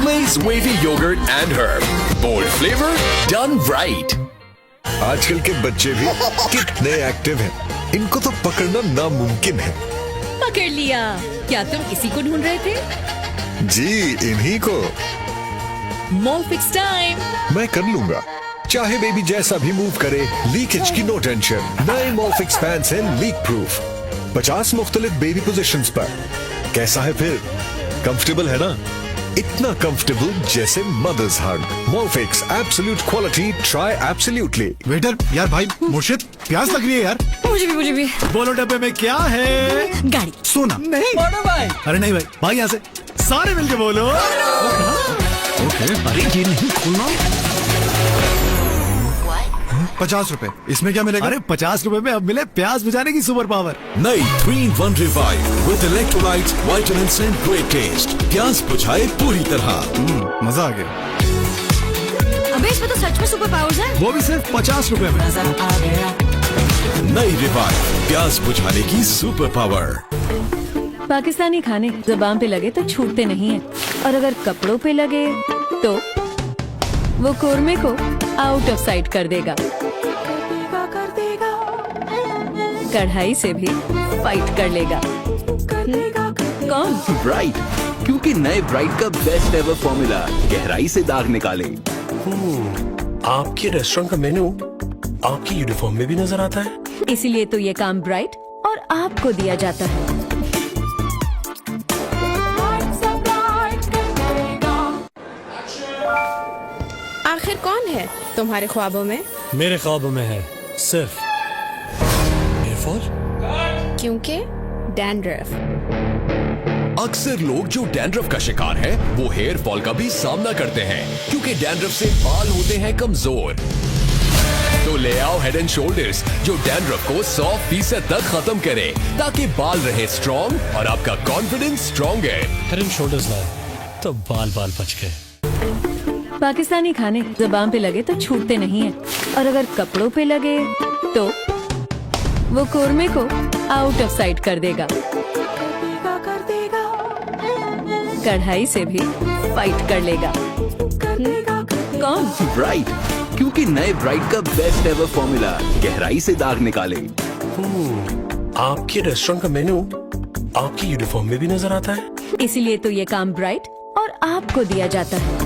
Lay's wavy yogurt and herb. Bold flavor, done right. आजकल के बच्चे भी कितने एक्टिव हैं। इनको तो पकड़ना नामुमकिन है। पकड़ लिया। क्या तुम इसी को ढूंढ रहे थे? जी इन्हीं को। मॉलफिक्स टाइम। मैं कर लूंगा, चाहे बेबी जैसा भी मूव करे। लीकेज की नो टेंशन। नए मॉलफिक्स पैंट्स हैं लीक प्रूफ। 50 मुख्तलिफ बेबी पोजीशंस पर। कैसा है फिर? कंफर्टेबल है ना? इतना कंफर्टेबल जैसे mother's hug. Molfix absolute quality, try absolutely. Waiter, यार भाई मुर्शिद, प्यास लग रही है यार। मुझे भी। बोलो डब्बे में क्या है? गाड़ी। सोना नहीं। भाई। अरे नहीं भाई, भाई यहाँ से सारे मिलके बोलो। ओके, अरे ये नहीं खोलना। 50 रुपए, इसमें क्या मिलेगा? अरे 50 रुपए में अब मिले प्यास बुझाने की सुपर पावर। नई 3-in-1 Revive with electrolytes, vitamins and great taste. प्यास बुझाए पूरी तरह। मजा आ गया। अबे इसमें तो सच में सुपर पावर्स हैं। वो भी सिर्फ 50 रुपए में। नई Revive, प्यास बुझाने की सुपर पावर। पाकिस्तानी खाने ज़बान पे लगे तो छूटते नहीं हैं, और अगर कपड़ों पे लगे तो वो कोरमे को आउट ऑफ साइट कर देगा। कढ़ाई से भी फाइट कर लेगा। कौन? ब्राइट, क्योंकि नए ब्राइट का बेस्ट एवर फॉर्मूला गहराई से दाग निकाले। आपके रेस्टोरेंट का मेन्यू आपकी यूनिफॉर्म में भी नजर आता है। इसीलिए तो ये काम ब्राइट और आपको दिया जाता है। आखिर कौन है तुम्हारे ख्वाबों में? मेरे ख्वाबों में है सिर्फ हेयरफॉल। क्योंकि डैंड्रफ। अक्सर लोग जो डैंड्रफ का शिकार है वो हेयर फॉल का भी सामना करते हैं, क्योंकि डैंड्रफ से बाल होते हैं कमजोर। तो ले आओ हेड एंड शोल्डर्स, जो डैंड्रफ को 100% तक खत्म करे, ताकि बाल रहे स्ट्रॉन्ग और आपका कॉन्फिडेंस स्ट्रॉन्ग है। हेड एंड शोल्डर्स लाए तो बाल बच गए। पाकिस्तानी खाने ज़बान पे लगे तो छूटते नहीं हैं, और अगर कपड़ों पे लगे तो वो कोरमे को आउट ऑफ साइट कर देगा। कढ़ाई से भी फाइट कर लेगा। कौन? ब्राइट, क्योंकि नए ब्राइट का बेस्ट एवर फॉर्मूला गहराई से दाग निकाले। आपके रेस्टोरेंट का मेन्यू आपकी यूनिफॉर्म में भी नजर आता है। इसीलिए तो ये काम ब्राइट और आपको दिया जाता है।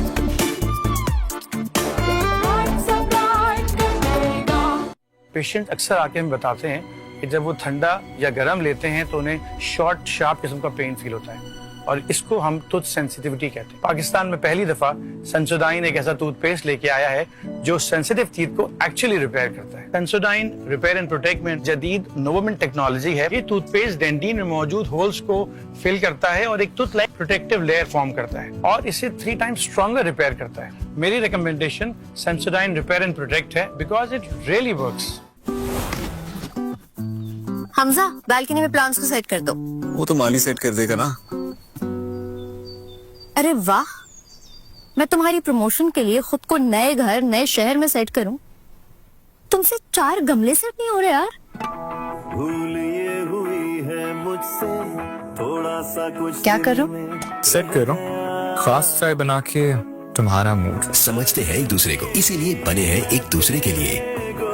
पेशेंट अक्सर आके हमें बताते हैं कि जब वो ठंडा या गर्म लेते हैं तो उन्हें शॉर्ट शार्प किस्म का पेन फील होता है, और इसको हम टूथ सेंसिटिविटी कहते हैं। पाकिस्तान में पहली दफा सेंसोडाइन एक ऐसा टूथपेस्ट लेके आया है जो सेंसिटिव टीथ को एक्चुअली रिपेयर करता है। सेंसोडाइन रिपेयर एंड प्रोटेक्ट में जदीद नोवोमेंट टेक्नोलॉजी है। ये टूथपेस्ट डेंटिन में मौजूद होल्स को फिल करता है और एक tooth like protective layer form करता है, और इसे 3 टाइम्स स्ट्रॉन्गर रिपेयर करता है। मेरी recommendation Sensodyne repair and protect है, because it really works. Hamza, balcony में प्लांट्स को सेट कर दो। वो तो माली सेट कर देगा ना। अरे वाह, मैं तुम्हारी प्रमोशन के लिए खुद को नए घर नए शहर में सेट करूं, तुमसे 4 गमले सेट नहीं हो रहे यार। भूल ये हुई है मुझसे, थोड़ा सा कुछ क्या करो? सेट करो, खास चाय बना के तुम्हारा मूड। समझते हैं एक दूसरे को, इसीलिए बने हैं एक दूसरे के लिए।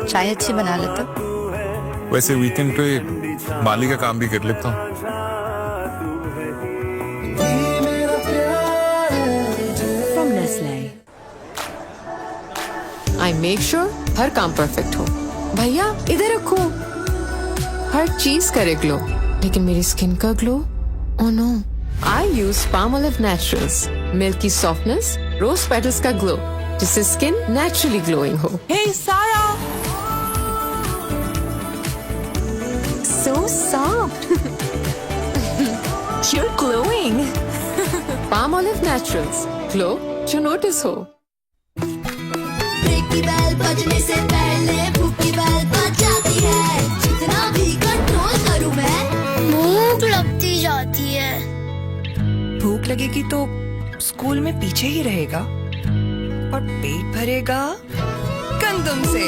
चाय अच्छी बना लेते। वैसे वीकेंड पे माली का काम भी कर लेता हूँ। From Nestle. I make sure हर काम परफेक्ट हो। भैया इधर रखो। हर चीज करे ग्लो, लेकिन मेरी स्किन का glow, oh no. I use Palmolive Naturals, milky softness, rose petals का ग्लो, जिससे स्किन नेचुरली ग्लोइंग हो। Hey Sarah, so soft. You're glowing. Palmolive Naturals, glow जो नोटिस हो। ब्रेक की बेल बजने से पहले भूख की बेल बज जाती है, जितना भी कंट्रोल करूं मैं, भूख लगती जाती है। भूख लगेगी तो स्कूल में पीछे ही रहेगा, और पेट भरेगा गंदम से,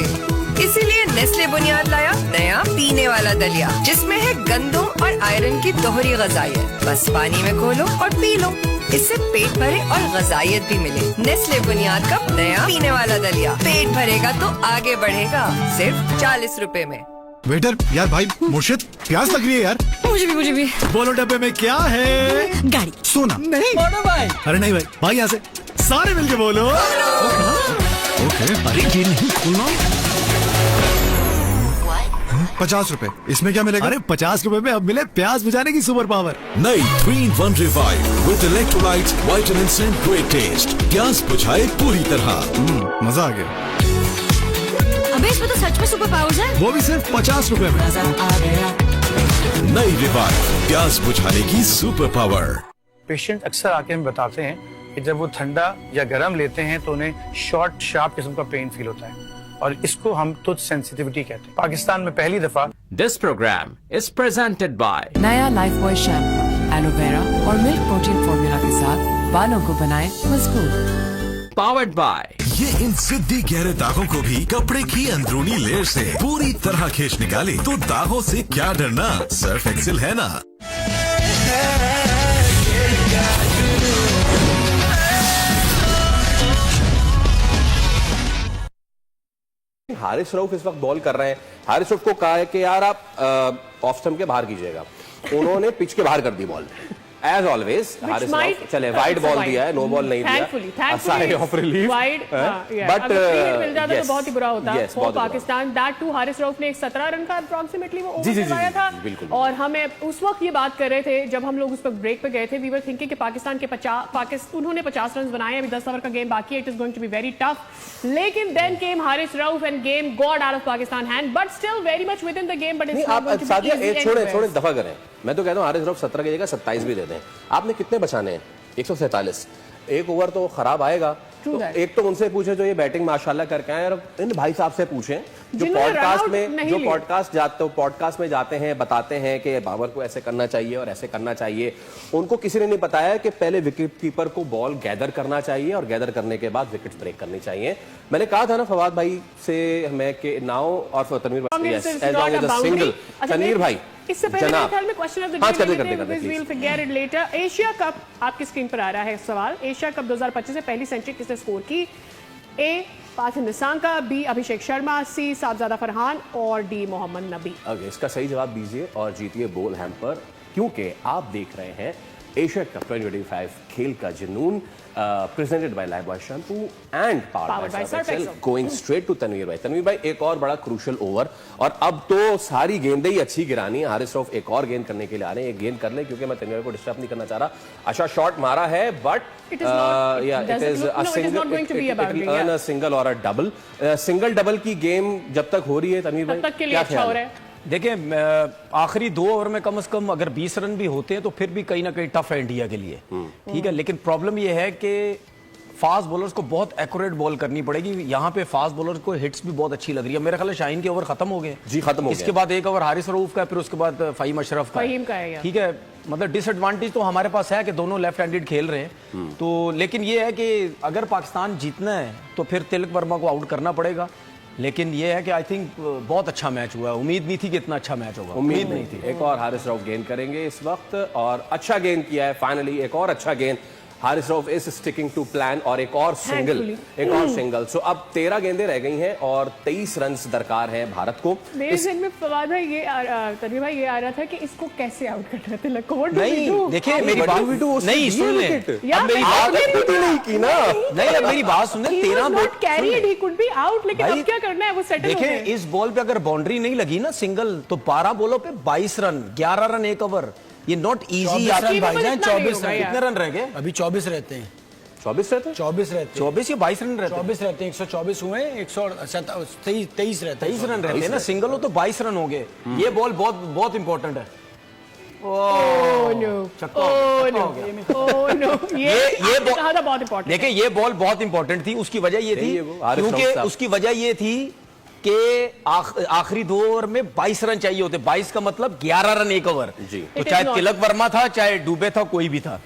इसीलिए नेस्ले बुनियाद लाया नया पीने वाला दलिया, जिसमें है गंदम और आयरन की दोहरी ग़िज़ाइयत। बस पानी में घोलो और पी लो, इससे पेट भरे और ग़िज़ाइयत भी मिले। नेस्ले बुनियाद का नया पीने वाला दलिया, पेट भरेगा तो आगे बढ़ेगा, सिर्फ 40 रुपए में। वेटर, यार भाई मुर्शिद, प्यास लग रही है यार। मुझे भी बोलो डब्बे में क्या है? गाड़ी। सोना नहीं भाई। अरे नहीं भाई यहाँ से सारे मिलके बोलो। ओके। अरे ये नहीं खोलना। 50 रुपए, इसमें क्या मिलेगा? अरे 50 रुपए में अब मिले प्यास बुझाने की सुपर पावर। नई 3-in-1 revive with electrolytes, vitamins and great test. प्यास बुझाए पूरी तरह। मजा आ गया। अबे इसमें तो सच में सुपर पावर्स है। वो भी सिर्फ 50 रुपए में। नई रिवाइव, प्यास बुझाने की सुपर पावर। पेशेंट अक्सर आके हमें बताते हैं कि जब वो ठंडा या गर्म लेते हैं तो उन्हें शॉर्ट शार्प किस्म का पेन फील होता है, और इसको हम तुझ सेंसिटिविटी कहते हैं। पाकिस्तान में पहली दफा this programme is presented by नया लाइफ बॉय शैम्पू एलोवेरा और मिल्क प्रोटीन फॉर्मूला के साथ बालों को बनाए मजबूत। पावर्ड बाय ये इन जिद्दी गहरे दागों को भी कपड़े की अंदरूनी लेयर से पूरी तरह खींच निकाले, तो दागों से क्या डरना, सर्फ एक्सेल है ना। हारिस रऊफ इस वक्त बॉल कर रहे हैं। हारिस रऊफ को कहा है कि यार आप ऑफ स्टंप के बाहर कीजिएगा, उन्होंने पिच के बाहर कर दी ball. As always Haris Rauf चले वाइड बॉल दिया है, नो बॉल नहीं दिया, side of relief wide. But मिल जाता तो बहुत ही बुरा होता है for Pakistan. That to Haris Rauf ने एक 17 रन का अप्रॉक्सीमेटली वो ओवर लगाया था, और हमें उस वक्त ये बात कर रहे थे जब हम लोग उस पर ब्रेक पे गए थे। वी वर थिंकिंग कि पाकिस्तान के उन्होंने 50 रन बनाए, अभी 10 ओवर का गेम बाकी है, it is going to be very tough. लेकिन then came Haris Rauf and game got out of Pakistan hand, but still very much within the game. But it's not going to be easy. छोड़े दफा करें, मैं तो कहता हूँ हारिस रऊफ 17 की जगह 27 भी दे दें। आपने कितने बचाने हैं? 147। एक ओवर तो खराब आएगा। तो एक तो उनसे पूछे जो ये बैटिंग माशाल्लाह करके आए, और इन भाई साहब से पूछें जो पॉडकास्ट में जाते हैं, बताते हैं कि बाबर को ऐसे करना चाहिए और ऐसे करना चाहिए। उनको किसी ने नहीं बताया कि पहले विकेट कीपर को बॉल गैदर करना चाहिए और गैदर करने के बाद विकेट ब्रेक करनी चाहिए। मैंने कहा था ना फवाद भाई से हमें कि नाउ और तनवीर सिंगल तनवीर भाई इससे पहले मेरे ख्याल में question of the day will figure it later. Asia cup आपकी स्क्रीन पर आ रहा है सवाल। एशिया कप 2025 में पहली सेंचुरी किसने स्कोर की? ए फातिह निसांका, बी अभिषेक शर्मा, सी साहबजादा फरहान और डी मोहम्मद नबी। इसका सही जवाब दीजिए और जीतिए बोल हैम्पर, क्योंकि आप देख रहे हैं एशिया कप 2025 खेल का जुनून, presented by Lifebuoy shampoo and powered by Surf Excel. Going straight to Tanveer भाई। तनवीर भाई एक और बड़ा क्रूशियल ओवर, और अब तो सारी गेंदें ही अच्छी गिरानी है। हारिस रऊफ एक और गेंद करने के लिए आ रहे हैं, एक गेंद कर ले क्योंकि मैं तनवीर को डिस्टर्ब नहीं करना चाह रहा। अच्छा शॉट मारा है, but it is a single और अ डबल। सिंगल डबल की गेम जब तक हो रही है तनवीर भाई, क्या ख्याल है? देखें आखिरी 2 ओवर में कम से कम अगर 20 रन भी होते हैं तो फिर भी कहीं ना कहीं टफ है इंडिया के लिए, ठीक है। लेकिन प्रॉब्लम यह है कि फास्ट बॉलर्स को बहुत एक्यूरेट बॉल करनी पड़ेगी। यहाँ पे फास्ट बॉलर्स को हिट्स भी बहुत अच्छी लग रही है। मेरे ख्याल शाहीन के ओवर खत्म हो गए जी, खत्म हो गए। इसके बाद एक ओवर हारिस रऊफ का, फिर उसके बाद फहीम अशरफ का, ठीक है। मतलब डिसएडवांटेज तो हमारे पास है कि दोनों लेफ्ट हैंडेड खेल रहे हैं, तो लेकिन ये है कि अगर पाकिस्तान जीतना है तो फिर तिलक वर्मा को आउट करना पड़ेगा। लेकिन ये है कि आई थिंक बहुत अच्छा मैच हुआ है। उम्मीद नहीं थी कि इतना अच्छा मैच होगा, उम्मीद नहीं थी। एक और हारिस रऊफ गेंद करेंगे इस वक्त, और अच्छा गेंद किया है फाइनली, एक और अच्छा गेंद। Haris Rauf is sticking to plan, और एक और सिंगल। सो अब 13 गेंदें रह गई हैं और 23 रन दरकार हैं भारत को। मेरे ज़हन में फवाद भाई तनवीर भाई ये आ रहा था कि इसको कैसे आउट करना है तिलक को। नहीं देखिए मेरी बात नहीं सुन ले, अब मेरी बात नहीं की ना, नहीं अब मेरी बात सुन ले। 13 not carried, he could be out, लेकिन अब क्या करना है वो सेटल हो गए। देखिए इस बॉल पे अगर बाउंड्री नहीं लगी ना सिंगल, तो 12 बॉलों पे 22 रन, 11 रन एक ओवर, ये नॉट इजी। 24 कितने रन रह गए? अभी 24 रहते हैं। 24 रहते हैं, 24 या 22 रन रहते हैं? 24 रहते हैं, 124 हुए, 123 रहते हैं, 23 रन रहते हैं ना। सिंगल हो तो 22 रन हो गए। ये बॉल बहुत इंपॉर्टेंट है। देखिए ये बॉल बहुत इंपॉर्टेंट थी। उसकी वजह ये थी कि आखिरी 2 ओवर में 22 रन चाहिए होते। 22 का मतलब 11 रन एक ओवर, तो चाहे तिलक वर्मा था चाहे डुबे था, कोई भी था,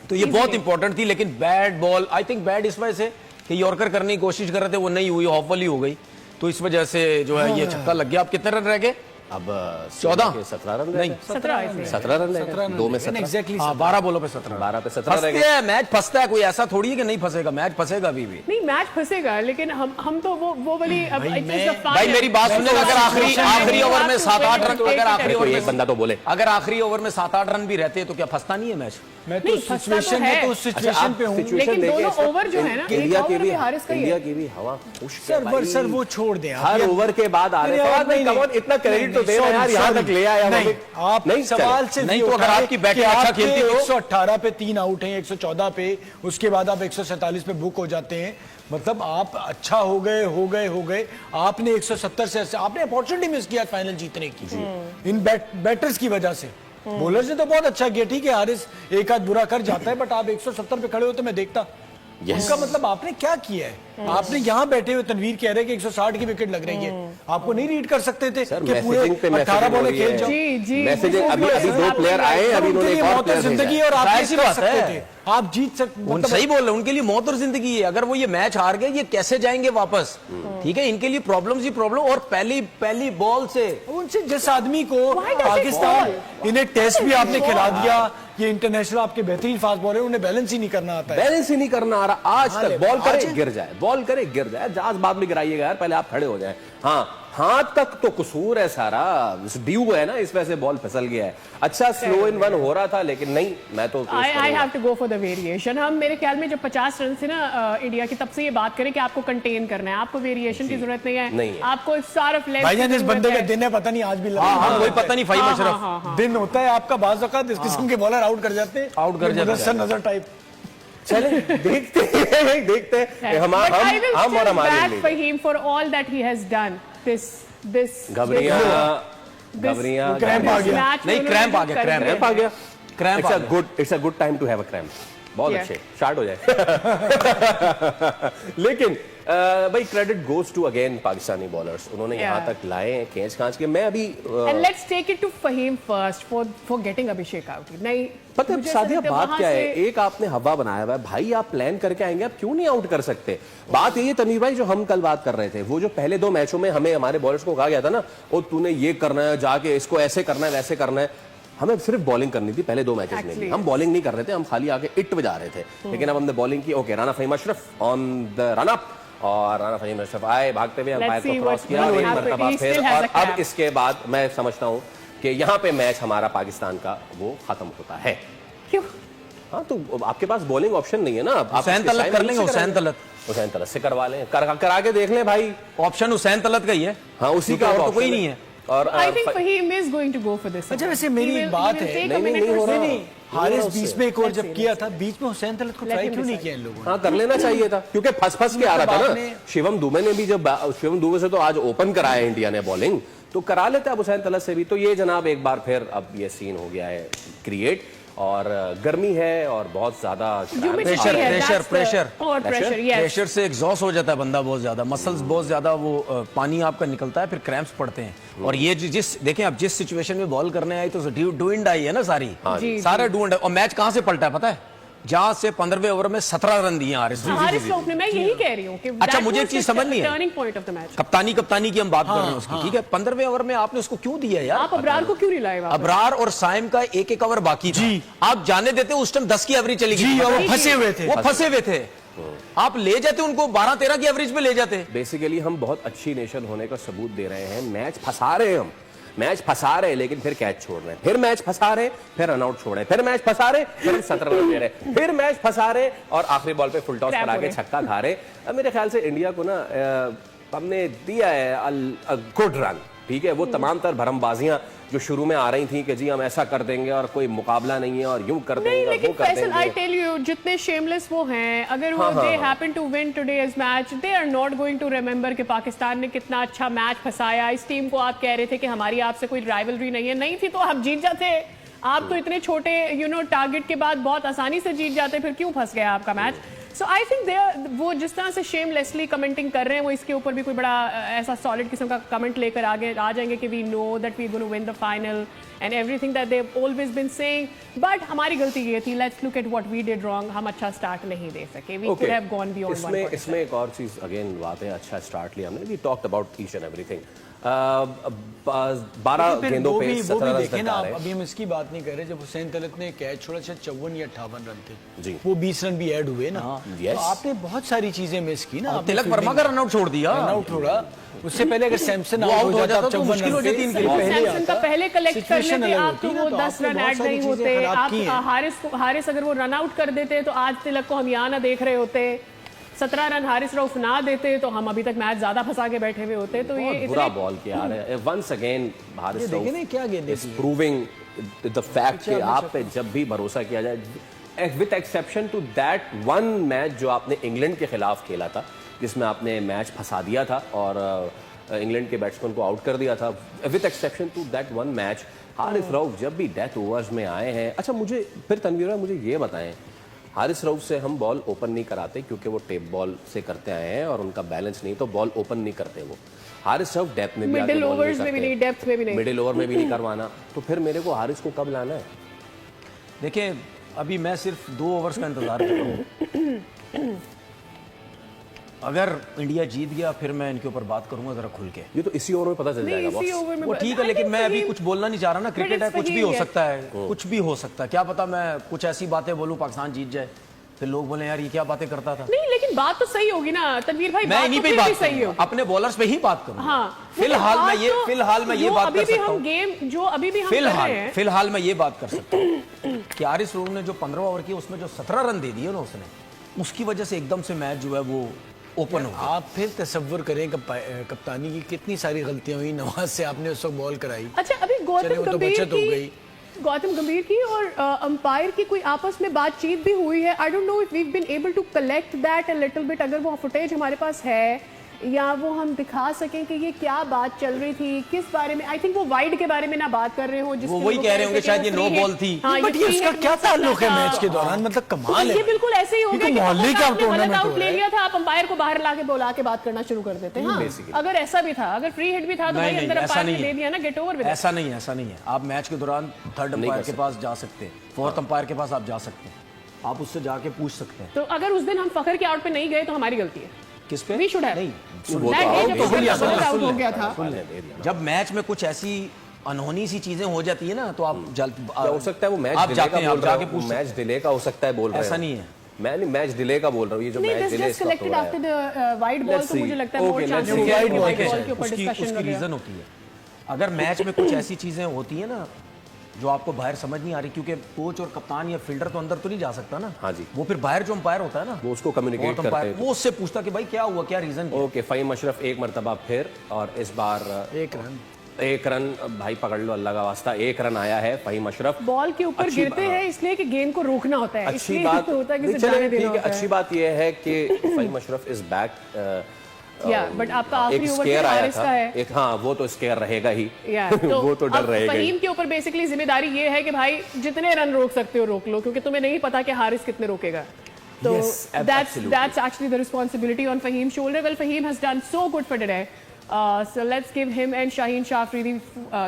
तो ये बहुत इंपॉर्टेंट थी। लेकिन bad ball, I think bad इस वजह से कि यॉर्कर करने की कोशिश कर रहे थे, वो नहीं हुई, ऑफ वाली हो गई, तो इस वजह से जो है ये छक्का लग गया। अब कितने रन रह गए? अब 14 17 रन नहीं 17 रन रह गए, 2 में 17 एग्जैक्टली 12 बॉलों पे 17 12 पे 17 रह गए। फंसते हैं, मैच फंसता है, कोई ऐसा थोड़ी है कि नहीं फंसेगा, मैच फंसेगा अभी भी। नहीं मैच फंसेगा, लेकिन हम तो वो वाली भाई मेरी बात सुनिएगा, अगर आखिरी ओवर में 7-8 रन, अगर आखिरी ओवर में एक बंदा तो बोले, अगर आखिरी ओवर में 7-8 रन भी रहते हैं तो क्या फंसता नहीं है मैच? मैं तो सिचुएशन में तो उस सिचुएशन पे हूँ, लेकिन दोनों ओवर जो है ना, इंडिया की भी हवा खुश्क है सर वो छोड़ दें, हर ओवर के बाद आ रहे हैं, इतना क्रेडिट तो दे यार, यहाँ तक ले आया। नहीं, आप नहीं सवाल से नहीं, तो अगर आपकी बैटिंग अच्छा खेलती तो 118 पे 3 आउट हैं, 114 पे, उसके बाद आप 147 पे बुक हो जाते हैं, मतलब आप अच्छा हो गए। आपने 170 से आपने अपॉर्चुनिटी मिस किया फाइनल जीतने की इन बैटर्स की वजह से। बॉलर्स ने तो बहुत अच्छा किया, ठीक है हारिस एक आध बुरा कर जाता है, बट आप 170 पे खड़े होते मैं देखता। इसका मतलब आपने क्या किया है? आपने यहाँ बैठे हुए तनवीर कह रहे हैं कि 160 की विकेट लग रही है, आपको नहीं रीड कर सकते थे कि पूरे 18 बॉलें खेल जाओ? मैसेजिंग अभी 2 प्लेयर आए, अभी उन्होंने एक और प्लेयर जिंदगी और आप ऐसी बात है, आप जीत सकते, मतलब सही बोल रहे हैं, उनके लिए मौत और जिंदगी है। अगर वो ये मैच हार गए, ये कैसे जाएंगे वापस? ठीक है, इनके लिए प्रॉब्लम्स ही प्रॉब्लम, और पहली बॉल से उनसे जिस आदमी को पाकिस्तान, इन्हें टेस्ट भी आपने खिला दिया, ये इंटरनेशनल आपके बेहतरीन फास्ट बॉलर, उन्हें बैलेंस ही नहीं करना आता है, बैलेंस ही नहीं करना आ रहा आज तक। बॉल करे गिर जाए, बॉल करे गिर जाए, जहाज बाद में गिराइएगा यार, पहले आप खड़े हो जाए। हाँ, हाथ तक तो कसूर है सारा, ड्यू है ना, इस वजह से बॉल फिसल गया है। अच्छा स्लो इन वन हो रहा था, लेकिन नहीं, मैं तो I have to go for the variation. हम मेरे ख्याल में जब 50 रन से ना इंडिया की, तब से ये बात करें कि आपको कंटेन करना है, आपको वेरिएशन की जरूरत नहीं है, आपको सारा भाईजान इस बंदे का दिन है, पता नहीं आज भी कोई पता नहीं, फाइम अशरफ दिन होता है आपका, बाज़ औक़ात इस किस्म के बॉलर आउट कर जाते हैं, आउट कर जाते हैं नजर टाइप। चले देखते हैं हम और हमारे Fahim for all that he has done this घबरियां क्रैम्प आ गया, नहीं क्रैम्प आ गया, it's a good time to have a cramp, बहुत अच्छे स्टार्ट हो जाए। लेकिन भाई credit goes to again Pakistani bowlers, उन्होंने यहाँ तक लाए हैं खींच खांच के। मैं अभी and let's take it to Faheem first for getting Abhishek out. नहीं पता है सादिया बात क्या है, एक आपने हवा बनाया हुआ है भाई, आप प्लान करके आएंगे, आप क्यों नहीं आउट कर सकते? बात यही है तमीर भाई, जो हम कल बात कर रहे थे, वो जो पहले 2 मैचों में हमें हमारे बॉलर्स को कहा गया था ना, वो तूने ये करना है, जाके इसको ऐसे करना है, वैसे करना है। हमें सिर्फ बॉलिंग करनी थी पहले 2 मैचेस में भी, हम बॉलिंग नहीं कर रहे थे, हम खाली आके इट बजा रहे थे। लेकिन अब हमने बॉलिंग की, okay Rana Fahim Ashraf on the run up, और राना फहीम अशरफ आए भागते हुए, अंपायर को क्रॉस किया, एक मरतबा फिर, और अब इसके बाद मैं समझता हूं कि यहाँ पे मैच हमारा पाकिस्तान का वो खत्म होता है। क्यों? हाँ तो आपके पास बॉलिंग ऑप्शन नहीं है ना, आप हुसैन तलत कर लेंगे, हुसैन तलत से करवा लें, करा के देख लें भाई, ऑप्शन हुसैन तलत का ही है। हाँ उसी का तो कोई नहीं है, और I think Fahim is going to go for this. अच्छा वैसे मेरी एक बात है, नहीं हो रहा, हारिस बीच में एक और जब किया था, बीच में हुसैन तलत को ट्राई क्यों नहीं किया इन लोगों ने? हाँ कर लेना चाहिए था, क्योंकि फंस के आ रहा था ना। शिवम दुबे ने भी, जब शिवम दुबे से तो आज ओपन कराया इंडिया ने बॉलिंग, तो करा लेते अब हुसैन तलत से भी। तो ये जनाब एक बार फिर अब ये सीन हो गया है क्रिएट, और गर्मी है और बहुत ज्यादा प्रेशर से एग्जॉस्ट हो जाता है बंदा बहुत ज्यादा, मसल्स बहुत ज्यादा वो पानी आपका निकलता है, फिर क्रैम्प्स पड़ते हैं। और ये जिस देखें आप जिस सिचुएशन में बॉल करने आई, तो डू एंड डाई है ना सारी, सारा डू एंड डाई। और मैच कहां से पलटा है पता है? जहां से 15वें ओवर में 17 रन दिए हारिस ने। मैं यही कह रही हूं कि अच्छा मुझे एक चीज समझ नहीं है, turning point of the match, कप्तानी की हम बात कर रहे हैं उसकी, ठीक है? 15वें ओवर में आपने उसको क्यों दिया यार? आप अबरार को क्यों नहीं लाए? अबरार और साइम का एक ओवर बाकी था, आप जाने देते उस टाइम 10 की एवरेज चली गई, वो फंसे हुए थे, आप ले जाते उनको 12-13 की एवरेज पे ले जाते। बेसिकली हम बहुत अच्छी नेशन होने का सबूत दे रहे हैं, मैच फंसा रहे हैं, हम मैच फंसा रहे लेकिन फिर कैच छोड़ रहे हैं, फिर मैच फंसा रहे, फिर रन आउट छोड़ रहे, फिर मैच फंसा रहे, फिर 17 रन दे रहे, फिर मैच फंसा रहे, और आखिरी बॉल पे फुल टॉस करा के छक्का खा रहे। अब मेरे ख्याल से इंडिया को ना हमने दिया है गुड रन, ठीक है? वो तमाम तर भरमबाजियां जो शुरू में आ रही थी कि जी हम ऐसा कर देंगे और कोई मुकाबला नहीं है और यूं कर देंगे और वो कर देंगे। आई टेल यू, जितने शेमलेस वो हैं, अगर वो they happen to win today's match, they are not going to remember कि पाकिस्तान ने कितना अच्छा मैच फंसाया। इस टीम को आप कह रहे थे कि हमारी आपसे कोई राइवलरी नहीं है, नहीं थी तो आप जीत जाते। आप तो इतने छोटे टारगेट के बाद बहुत आसानी से जीत जाते, फिर क्यों फंस गया आपका मैच? सो आई थिंक वो जिस तरह से शेमलेसली कमेंटिंग कर रहे हैं, वो इसके ऊपर भी कोई बड़ा ऐसा सॉलिड किस्म का कमेंट लेकर आगे आ जाएंगे कि we know that we gonna win the final and everything that they have always been saying. But हमारी गलती ये थी, let's look at what we did wrong. हम अच्छा स्टार्ट नहीं दे सके, we could have gone beyond 1. इसमें एक और चीज अगेन बात है, अच्छा स्टार्ट लिया हमने, we talked about each and everything. 12 गेंदों पे 17 रन देखे ना आप, अभी हम इसकी बात नहीं कर रहे, जब हुसैन तलत ने कैच छोड़ा शायद 54 या 58 रन थे जी, वो 20 रन भी ऐड हुए ना। तो आपने बहुत सारी चीजें मिस की ना। तिलक वर्मा का रन आउट छोड़ दिया, हाँ। रन आउट छोड़ा, उससे पहले अगर सैमसन आउट हो जाता तो मुश्किल हो जाती इनके लिए। सैमसन का पहले कलेक्ट कर लेते आप तो वो 10 रन ऐड नहीं होते। आप हारिस अगर वो रन आउट कर देते तो आज तिलक को हम यहाँ ना देख रहे होते। 17 रन हारिस रऊफ ना देते तो हम अभी तक मैच ज्यादा फंसा के बैठे हुए होते। तो ये बुरा बॉल किया है वंस अगेन हारिस रऊफ क्या इज प्रूविंग द फैक्ट कि आप पे जब भी भरोसा किया जाए, with exception to that one match जो आपने इंग्लैंड के खिलाफ खेला था, जिसमें आपने मैच फंसा दिया था और इंग्लैंड के बैट्समैन को आउट कर दिया था, with exception to that one match Haris Rauf जब भी डेथ ओवर्स में आए हैं। अच्छा मुझे फिर तनवीर मुझे ये बताएं, हारिस रऊफ से हम बॉल ओपन नहीं कराते क्योंकि वो टेप बॉल से करते आए हैं और उनका बैलेंस नहीं, तो बॉल ओपन नहीं करते वो। हारिस रऊफ डेप्थ में भी मिडिल ओवर्स में भी नहीं, डेप्थ में भी नहीं, मिडिल ओवर में भी नहीं करवाना, तो फिर मेरे को हारिस को कब लाना है? देखिए अभी मैं सिर्फ 2 ओवर्स का इंतजार कर रहा हूँ। अगर इंडिया जीत गया फिर मैं इनके ऊपर बात करूंगा जरा खुल के। ये तो इसी ओवर में पता चल जाएगा बॉस। वो ठीक है, लेकिन मैं अभी कुछ बोलना नहीं चाह रहा ना, क्रिकेट है, कुछ भी हो सकता है, कुछ भी हो सकता है। क्या पता मैं कुछ ऐसी बातें बोलूं पाकिस्तान जीत जाए, फिर लोग बोले यार ये क्या बातें करता था। नहीं लेकिन बात तो सही होगी ना तनवीर भाई, मैं इन्हीं पे बात सही होगी, अपने बॉलर्स पे ही बात करूंगा। हाँ, फिलहाल मैं ये बात कर सकता हूँ, गेम जो अभी भी हम फिलहाल मैं ये बात कर सकता हूँ कि हारिस रऊफ ने जो 15 ओवर किए उसमें जो 17 रन दे दिए ना उसने, उसकी वजह से एकदम से मैच जो है वो ओपन हो। आप फिर तसव्वुर करें कप्तानी की कितनी सारी गलतियां हुई, नवाज से आपने उस वक्त बॉल कराई। अच्छा अभी गौतम गंभीर की और अंपायर की कोई आपस में बातचीत भी हुई है। I don't know if we been able to collect that a little bit, अगर वो फुटेज हमारे पास है या वो हम दिखा सकें कि ये क्या बात चल रही थी, किस बारे में। आई थिंक वो वाइड के बारे में ना बात कर रहे हो, वो वही कह रहे होंगे शायद ये नो बॉल थी। बट ये उसका क्या ताल्लुक है मैच के दौरान, मतलब कमाल है। ये बिल्कुल ऐसे ही हो गया कि मोहल्ले का टूर्नामेंट आउट ले लिया था, आप अंपायर को बाहर लाके बुला के बात करना शुरू कर देते हैं। अगर ऐसा भी था, अगर फ्री हिट भी था तो भाई अंदर अंपायर ने दे दिया ना, गेट ओवर। ऐसा नहीं है। आप मैच के दौरान थर्ड अंपायर के पास जा सकते हैं, फोर्थ अंपायर के पास आप जा सकते हैं, आप उससे जाके पूछ सकते हैं। तो अगर उस दिन हम फखर के आउट पे नहीं गए तो हमारी गलती है। किस पे? वी शुड हैव नहीं, आउट हो गया था। जब मैच में कुछ ऐसी अनहोनी सी चीजें हो जाती है ना तो आप जल्द हो सकता है वो मैच आप जाके मैच डिले का हो सकता है, बोल रहे हैं। ऐसा नहीं है, मैं नहीं मैच डिले का बोल रहा हूँ, ये जो मैच डिले इसका हो रहा है वाइड बॉल तो मुझे लगता है मोर चांसेस वाइड बॉल के ऊपर डिस्कशन उसकी रीजन होती है। अगर मैच में कुछ ऐसी चीजें होती है ना जो आपको बाहर समझ नहीं आ रही, क्योंकि कोच और कप्तान या फील्डर तो अंदर तो नहीं जा सकता ना। हाँ जी, वो फिर बाहर जो अंपायर होता है ना वो उसको कम्युनिकेट करते हैं, वो उससे पूछता कि भाई क्या हुआ, क्या रीजन। ओके, फ़हीम अशरफ एक मरतबा फिर, और इस बार एक रन भाई पकड़ लो अल्लाह का वास्ता, 1 रन आया है फ़हीम अशरफ। बॉल के ऊपर गिरते हैं इसलिए कि गेंद को रोकना होता है, अच्छी बात होता है कि अच्छी बात यह है कि Fahim Ashraf is back. But आपका आखिरी ओवर हारिस का है एक, हाँ वो तो स्केयर रहेगा ही। तो वो तो डर रहेगा। फ़हीम के ऊपर बेसिकली जिम्मेदारी ये है कि भाई जितने रन रोक सकते हो रोक लो, क्योंकि तुम्हें नहीं पता कि हारिस कितने रोकेगा। तो that's actually the responsibility on Fahim's shoulder. Well, Fahim has done so good for today. So let's give him and Shaheen Shah Afridi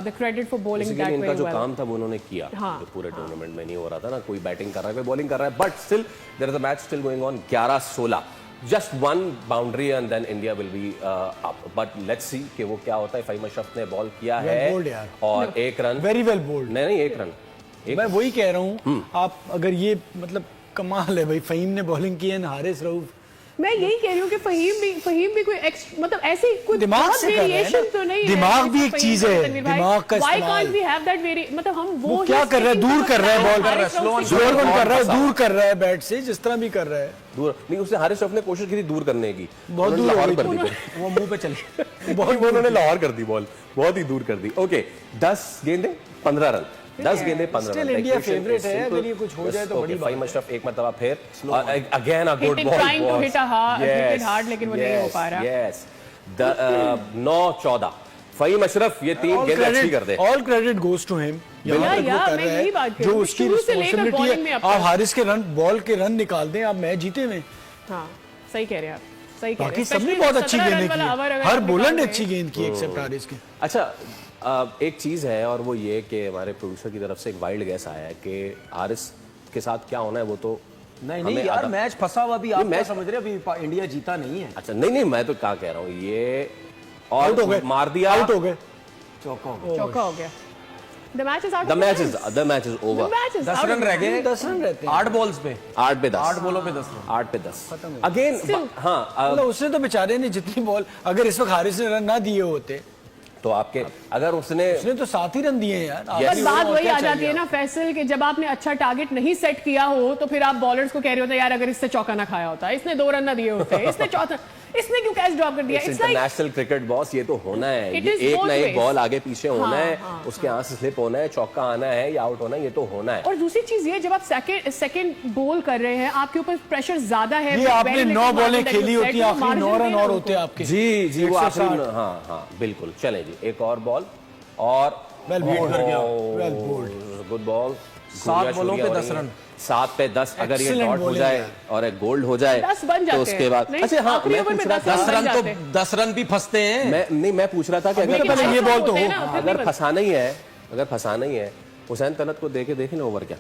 the credit for bowling that very well. जो काम था वो उन्होंने किया, जो पूरे टूर्नामेंट में नहीं हो रहा था ना, कोई बैटिंग कर रहा है कोई बॉलिंग कर रहा है, but still there is a match still going on. 11-16 just one boundary and then India will be up, but let's see कि वो क्या होता है। फ़हीम अशरफ ने बॉल किया है और 1 रन, वेरी वेल बोल्ड। नहीं 1 रन, मैं वही कह रहा हूँ। आप अगर ये मतलब कमाल है भाई, फ़हीम ने बॉलिंग की है, हारिस रऊफ। मैं यही कह रही हूँ कि फ़हीम भी कोई मतलब ऐसी कोई दिमाग से वेरिएशन तो नहीं है। दिमाग भी एक चीज है, दिमाग का Why can't we have that मतलब हम वो क्या कर रहा है, दूर कर रहा है बॉल, दूर कर रहा है बैट से, जिस तरह भी कर रहा है दूर नहीं। उसने हारिस रऊफ ने कोशिश की थी दूर करने की, बहुत दूर कर दी, वो मुंह पे चली, बहुत उन्होंने लाहौर कर दी बॉल, बहुत ही दूर कर दी। ओके 10 गेंदें 15 रन, 10 गेंदें 15 रन। इंडिया फेवरेट है, अगर ये कुछ हो जाए तो बड़ी बात। फ़हीम अशरफ एक मरतबा फिर, again a good ball, trying to hit hard लेकिन वो नहीं हो पा रहा। यस 9-14 फ़हीम अशरफ ये 3 गेंदें अच्छी कर दे। All credit goes to him, जो उसकी रिस्पांसिबिलिटी है। आप हारिस के रन, बॉल के रन निकाल दें, आप मैच जीते हुए। हाँ सही कह रहे हैं आप, सही कह रहे बाकी हैं। सबने Especially बहुत अच्छी 17 गेंदें रन वाला over की, अगर हर आप बॉलर ने निकाल अच्छी गेंद की एक्सेप्ट हारिस की। अच्छा एक चीज है और वो ये कि हमारे प्रोड्यूसर की तरफ से एक वाइल्ड गैस आया है कि हारिस के साथ क्या होना है वो तो नहीं यार, मैच फंसा हुआ अभी, आप क्या समझ रहे हैं, अभी इंडिया जीता नहीं है। अच्छा नहीं मैं तो क्या कह रहा हूँ ये आउट हो और गए, मार दिया, आउट हो गए, चौका हो चौका हो गया। The match is out. The match is over. 10 run रह गए, 10 रन रहते हैं 8 बॉल्स पे, 8 पे 10, 8 बॉलों पे 10 रन, 8 पे 10 अगेन। हाँ मतलब उसने तो बेचारे ने जितनी बॉल, अगर इस वक्त हारिस ने रन ना दिए होते तो आपके अगर उसने तो 7 ही रन दिए हैं यार। बस बात वही आ जाती है ना फैसल कि जब आपने अच्छा टारगेट नहीं सेट किया हो तो फिर आप बॉलर्स को कह रहे होते यार अगर इससे चौका ना खाया होता, इसने 2 रन ना दिए होते, इसने चौथा, इसने क्यों कैच ड्रॉप कर दिया। It's like international cricket boss, ये तो होना है, It ये is एक both ना एक ways. बॉल आगे पीछे होना है, हाँ, उसके यहाँ से स्लिप होना है, चौका आना है या आउट होना है, ये तो होना है। और दूसरी चीज ये जब आप सेकंड बॉल कर रहे हैं आपके ऊपर प्रेशर ज्यादा है। ये आपने 9 बॉलें खेली होती है, आखिरी 9 रन और होते हैं आपके। जी वो आखिरी, हाँ बिल्कुल। चले जी एक और बॉल और वेल बोल्ड कर गया, वेल गुड बॉल। 7 बॉलों पे 10 रन, 7 पे 10 अगर ये डॉट हो जाए और एक गोल्ड हो जाए 10 बन जाते तो उसके बाद अच्छा हाँ मैं पूछ रहा था 10 रन तो 10 रन भी फंसते हैं। मैं पूछ रहा था कि अगर पहले ये बॉल तो हो, अगर फंसाना ही है हुसैन तलत को देखे ना ओवर क्या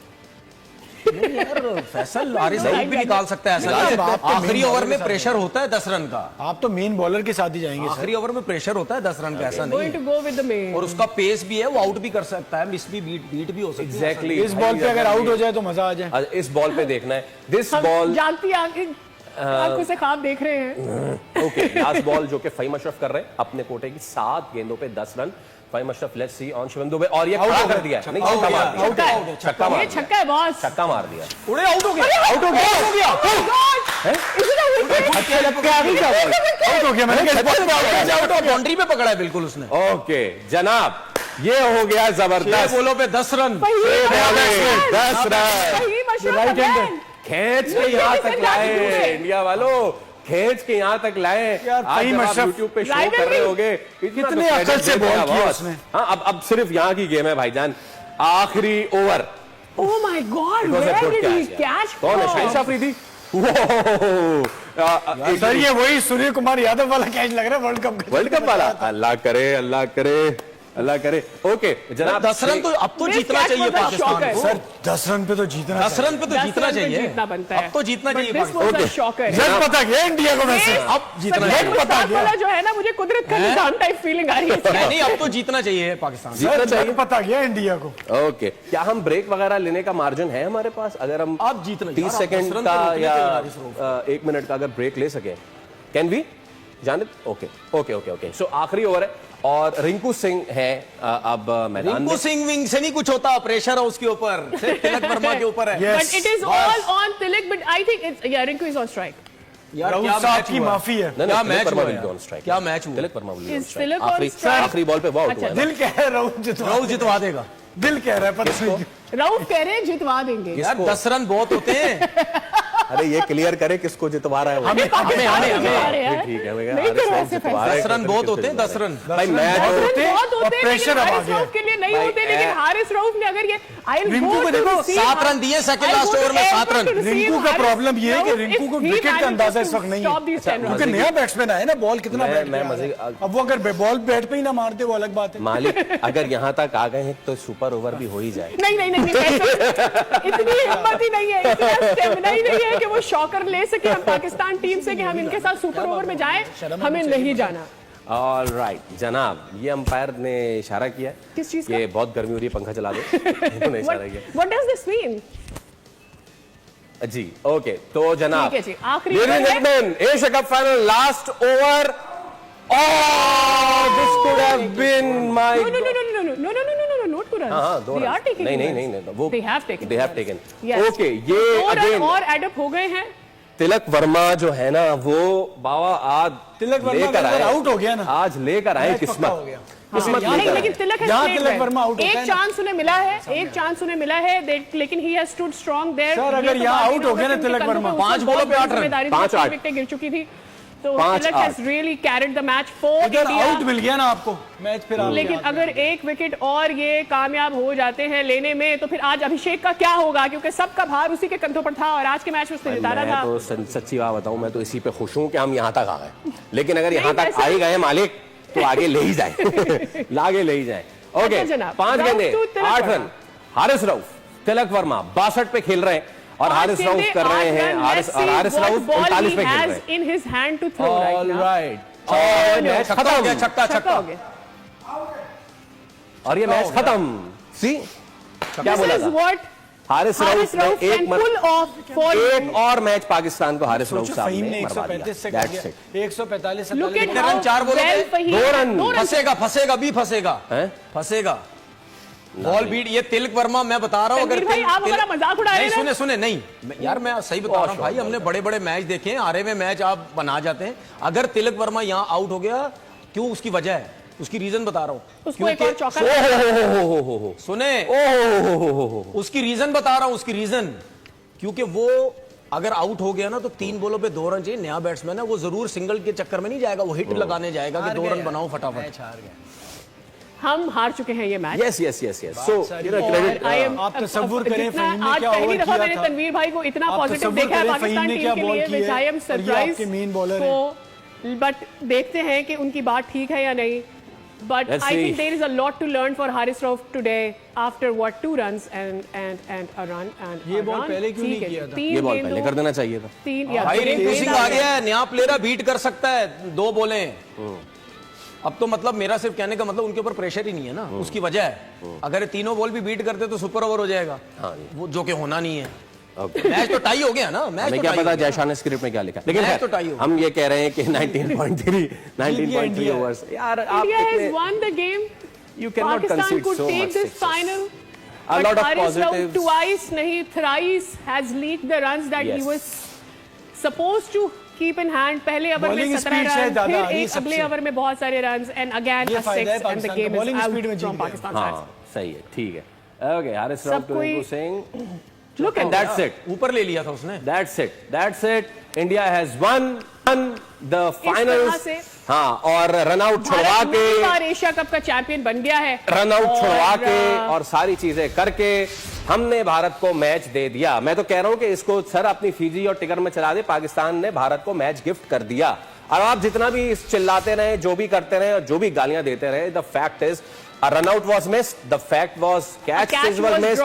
नहीं यार, फैसल हारिस भी निकाल सकता है ऐसा। आखिरी ओवर में प्रेशर होता है 10 रन का, आप तो मेन बॉलर के साथ ही जाएंगे। आखिरी ओवर में प्रेशर होता है 10 रन का, ऐसा Going to नहीं। go with the main. और उसका पेस भी है, वो आउट भी कर सकता है, मिस भी बीट भी हो सकती है। एग्जैक्टली इस बॉल पे अगर आउट हो जाए तो मजा आ जाए। इस बॉल पे देखना है, दिस हम बॉल जानती आंखों से ख्वाब देख रहे हैं। ओके लास्ट बॉल जो कि फहीम अशरफ कर रहे हैं अपने कोटे की 7 गेंदों पे 10 रन। Fahim Ashraf let's see on Shivam Dube और ये खड़ा कर दिया, नहीं छक्का मार दिया, छक्का मार दिया, छक्का है बॉस, छक्का मार दिया, उड़े आउट हो गया, आउट हो गया, आउट हो गया, मैंने आउट ऑफ बाउंड्री पे पकड़ा है बिल्कुल उसने। ओके जनाब ये हो गया जबरदस्त, बोलो पे 10 रन, 10 रन खींच के यहाँ तक लाए इंडिया वालों, खींच के यहाँ तक लाए। आज जब आप यूट्यूब पे शो कर रहे होगे कितने अकल से बॉल किया उसने। हाँ अब सिर्फ यहाँ की गेम है भाईजान, आखिरी over. Oh my God, where did he catch? कौन है? शाहिद अफरीदी। सर ये वही सूर्य कुमार यादव वाला कैच लग रहा है वर्ल्ड कप वाला। अल्लाह करे ओके जनाब 10 रन तो अब तो जीतना चाहिए पाकिस्तान को। सर 10 रन पे तो जीतना, 10 रन पे तो जीतना चाहिए, जीतना बनता है, अब तो जीतना चाहिए पाकिस्तान। जब पता गया इंडिया को वैसे अब जीतना चाहिए, पता गया जो है ना, मुझे कुदरत का निजाम टाइप फीलिंग आ रही है। नहीं अब तो जीतना चाहिए पाकिस्तान, जीतना चाहिए, पता गया इंडिया को। ओके क्या हम ब्रेक वगैरह लेने का मार्जिन है हमारे पास? अगर हम अब जीतना 30 सेकंड का या 1 मिनट का अगर ब्रेक ले सके, कैन वी जाने? ओके सो आखिरी ओवर है और रिंकू सिंह है अब मैदान में। रिंकू सिंह विंग से नहीं कुछ होता, प्रेशर है उसके ऊपर, तिलक वर्मा के ऊपर है। But it is all on Tilak, but I think it's Rinku is on strike. यार क्या मैच की माफी है, क्या मैच हुआ, क्या मैच हुआ? तिलक वर्मा आखिरी बॉल पे बहुत हुआ। दिल कह रहा है राहुल जितवा देगा, दिल कह रहा है पर राउफ कह रहे हैं जितवा देंगे। यार 10 रन बहुत होते हैं। अरे ये क्लियर करे किसको जितवा रहा है वो। हमें ठीक है नहीं करो ऐसे फैसले। 10 रन बहुत होते हैं, 10 रन भाई मैच बहुत होते हैं, प्रेशर अब आ गया के लिए नहीं होते, लेकिन हारिस रऊफ ने अगर ये रिंकू को देखो 7 रन दिए सेकंड लास्ट ओवर में, 7 रन। रिंकू का प्रॉब्लम ये है कि रिंकू को विकेट का अंदाजा इस वक्त नहीं है, क्योंकि नया बैट्समैन आया ना, बॉल कितना अब वो अगर बॉल बैट पे ही ना मारते वो अलग बात है। मालिक अगर यहाँ तक आ गए हैं तो सुपर ओवर भी हो ही जाए। नहीं इतनी हिम्मत ही नहीं है, इतना स्टेमिना ही नहीं है कि वो शॉकर ले सके हम पाकिस्तान टीम से कि हम इनके साथ सुपर ओवर में जाएं, हमें नहीं जाना। ऑल राइट जनाब, ये अंपायर ने इशारा किया किस चीज ये बहुत गर्मी हो रही है, पंखा चला दो। इन्होंने इशारा किया। What does this mean? जी ओके तो जनाब ठीक है जी, आखिरी ओवर है। Asia cup final last over. This could have been my No, not to run. They are taking नहीं वो they have taken. ओके ये अगेन और एडअप हो गए हैं। तिलक वर्मा जो है ना वो बाबा आज तिलक वर्मा आउट हो गया ना, आज लेकर आए किस्मत लेकिन तिलक वर्मा आउट, एक चांस उन्हें मिला है, लेकिन he has stood strong there. Sir अगर यहाँ आउट हो गया ना तिलक वर्मा, 5 बॉलों पे 8 रन, 5 विकेटें गिर चुकी थी। तो Tilak has really carried the match for India. Out मिल गया ना आपको मैच फिर लेकिन अगर एक विकेट और ये कामयाब हो जाते हैं लेने में तो फिर आज अभिषेक का क्या होगा, क्योंकि सबका भार उसी के कंधों पर था और आज के मैच में उसने जिताना था। तो सच्ची बात बताऊं, मैं तो इसी पे खुश हूं कि हम यहाँ तक आ गए, लेकिन अगर यहाँ तक आ ही गए मालिक तो आगे ले ही जाए आगे ले ही जाए। ओके, 5 गेंदें 8 रन। हारिस रऊफ, तिलक वर्मा 62 पे खेल रहे हैं और हारिस रऊफ कर रहे हैं, हारिस रऊफ 39 पे खेल रहे हैं। In his hand to throw right, और मैच खत्म, छक्का हो गया और ये मैच खत्म। सी क्या बोला था हारिस रऊफ ने, एक और मैच पाकिस्तान को हारिस रऊफ साहब ने मरवा दिया। 145 रन 4 बॉलों में 2 रन। फंसेगा ball beat. ये तिलक वर्मा मैं बता रहा हूँ, अगर आप हमारा मजाक उड़ा रहे हैं। सुने नहीं यार, मैं सही बता रहा हूँ भाई, हमने बड़े बड़े मैच देखे हैं, हारे में मैच आप बना जाते हैं। अगर तिलक वर्मा यहाँ आउट हो गया, क्यों, उसकी वजह है, उसकी रीजन बता रहा हूँ। सुने, उसकी रीजन बता रहा हूँ, उसकी रीजन, क्योंकि वो अगर आउट हो गया ना तो 3 बॉलों पे 2 रन चाहिए। नया बैट्समैन है वो, जरूर सिंगल के चक्कर में नहीं जाएगा, वो हिट लगाने जाएगा कि 2 रन बनाओ फटाफट। हम हार चुके हैं ये match. Yes yes yes yes. सो क्रेडिट, आप तस्वीर करें फहीम ने आज क्या पहली ओवर दफा किया मैंने था, तनवीर भाई को इतना पॉजिटिव देखा है पाकिस्तान टीम के लिए, which I am surprised. Main bowler है, बट देखते हैं कि उनकी बात ठीक है या नहीं। But I think there is a lot to learn for Haris Rauf today after what 2 runs and a run and ये बॉल पहले क्यों नहीं किया था? ये बॉल पहले कर देना चाहिए था। 3 या भाई रिंकू आ गया है, नया प्लेयर बीट कर सकता है, 2 बॉलें। अब तो मतलब मेरा सिर्फ कहने का मतलब उनके ऊपर प्रेशर ही नहीं है ना, उसकी वजह है। अगर 3 बॉल भी बीट करते तो सुपर ओवर हो जाएगा, वो जो कि होना नहीं है। मैच तो टाई हो गया ना, मैच तो क्या पता जयशान ने स्क्रिप्ट में क्या लिखा, लेकिन तो टाई हो। हम ये कह रहे हैं कि 19.3 ओवर्स। यार आप India has won the game. You cannot concede could so take much this final. A lot of Haris Rauf positives. twice, nahi thrice has leaked the runs that he was supposed to keep in hand. पहले over में 17 run, फिर एक अगले over में बहुत सारे runs and again a 6 and the game is out from Pakistan sides. सही है, ठीक है। ओके, हारिस रऊफ को Singh, Look and that's it. ऊपर ले लिया था उसने। That's it. India has won the finals. हाँ, और रन आउट छुड़वा के एशिया कप का चैंपियन बन गया है। रन आउट छुड़वा के और सारी चीजें करके हमने भारत को मैच दे दिया। मैं तो कह रहा हूं कि इसको सर अपनी फीजी और टिकर में चला दे, पाकिस्तान ने भारत को मैच गिफ्ट कर दिया। और आप जितना भी चिल्लाते रहे, जो भी करते रहे और जो भी गालियां देते रहे, the fact is a run out was missed, the fact was catch was missed,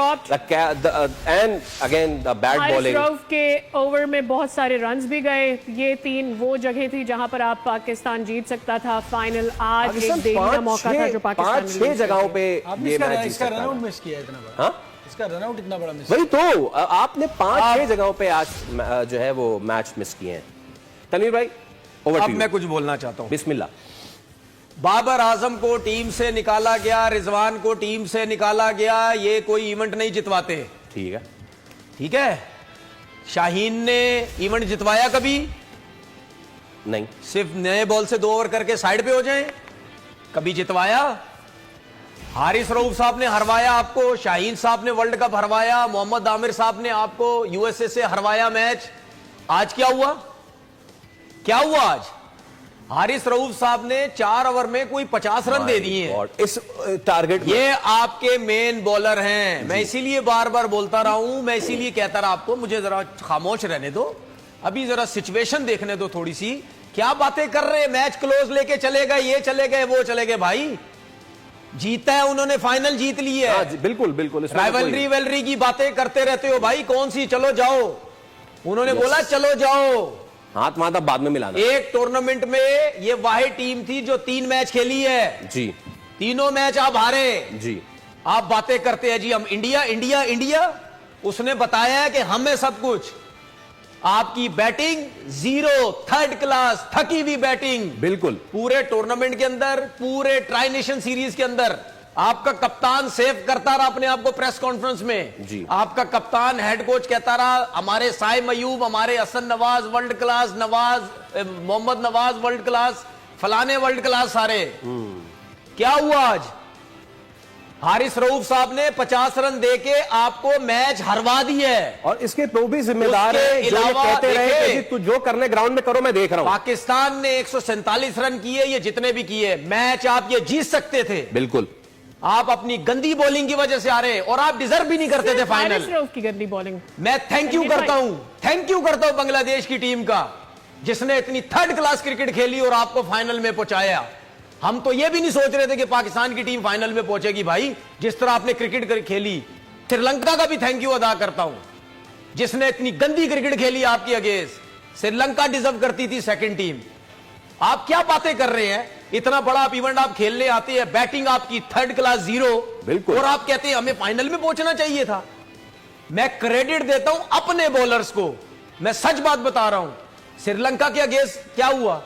and again the bad bowling. Haris Rauf के ओवर में बहुत सारे रन्स भी गए। ये 3 वो जगह थी जहां पर आप पाकिस्तान जीत सकता था फाइनल। आज एक देखने का मौका था जो पाकिस्तान 5-6 जगहों पे ये मैच जीत सकता था। रन आउट मिस किया इतना बड़ा। हाँ, इसका रन आउट इतना बड़ा मिस। वही तो, आपने 5-6 जगहों पे आज जो है वो मैच मिस किए हैं। तनवीर भाई, ओवर टू यू। अब मैं कुछ बोलना चाहता हूं। बिस्मिल्लाह। बाबर आजम को टीम से निकाला गया, रिजवान को टीम से निकाला गया, ये कोई इवेंट नहीं जितवाते। ठीक है। शाहीन ने इवेंट जितवाया कभी नहीं, सिर्फ नए बॉल से 2 ओवर करके साइड पे हो जाएं, कभी जितवाया? हारिस रऊफ साहब ने हरवाया आपको, शाहीन साहब ने वर्ल्ड कप हरवाया, मोहम्मद आमिर साहब ने आपको यूएसए से हरवाया मैच। आज क्या हुआ आज? हारिस रऊफ साहब ने 4 ओवर में कोई 50 रन दे दिए हैं इस टारगेट। ये आपके मेन बॉलर हैं, मैं इसीलिए बार बार बोलता रहा हूं, मैं इसीलिए कहता रहा आपको मुझे जरा खामोश रहने दो, अभी जरा सिचुएशन देखने दो थोड़ी सी। क्या बातें कर रहे हैं, मैच क्लोज लेके चले गए, ये चले गए, वो चले गए। भाई जीता है उन्होंने, फाइनल जीत ली है। बिल्कुल राइवलरी वेलरी की बातें करते रहते हो भाई, कौन सी? चलो जाओ, उन्होंने बोला चलो जाओ, हाथ माथा बाद में मिलाना। एक टूर्नामेंट में ये वाहिद टीम थी जो 3 मैच खेली है जी, तीनों मैच आप हारे जी। आप बातें करते हैं जी हम इंडिया इंडिया इंडिया। उसने बताया है कि हमें सब कुछ, आपकी बैटिंग 0, 3rd क्लास, थकी हुई बैटिंग। बिल्कुल, पूरे टूर्नामेंट के अंदर, पूरे ट्राई नेशन सीरीज के अंदर आपका कप्तान सेव करता रहा अपने आप को प्रेस कॉन्फ्रेंस में जी। आपका कप्तान हेड कोच कहता रहा हमारे साइम अयूब, हमारे Hasan Nawaz world class, Mohammad Nawaz world class, फलाने वर्ल्ड क्लास सारे। क्या हुआ आज? हारिस रऊफ साहब ने 50 रन देके आपको मैच हरवा दिया है। और इसके तो भी जिम्मेदार है जो ये कहते रहे कि तू जो करने ग्राउंड में करो, मैं देख रहा हूं। पाकिस्तान ने 147 रन किए, ये जितने भी किए मैच आप ये जीत सकते थे। बिल्कुल, आप अपनी गंदी बॉलिंग की वजह से आ रहे और आप डिजर्व भी नहीं करते थे फाइनल। हारिस रऊफ की गंदी बॉलिंग। मैं थैंक यू करता हूं बांग्लादेश की टीम का, जिसने इतनी थर्ड क्लास क्रिकेट खेली और आपको फाइनल में पहुंचाया। हम तो ये भी नहीं सोच रहे थे कि पाकिस्तान की टीम फाइनल में पहुंचेगी भाई, जिस तरह आपने क्रिकेट खेली। श्रीलंका का भी थैंक यू अदा करता हूं, जिसने इतनी गंदी क्रिकेट खेली आपकी अगेंस्ट। श्रीलंका डिजर्व करती थी सेकंड टीम। आप क्या बातें कर रहे हैं? इतना बड़ा आप इवेंट आप खेलने आते हैं, बैटिंग आपकी थर्ड क्लास 0, बिल्कुल, और आप कहते हैं हमें फाइनल में पहुंचना चाहिए था। मैं क्रेडिट देता हूं अपने बॉलर्स को, मैं सच बात बता रहा हूं। श्रीलंका के अगेंस्ट क्या हुआ?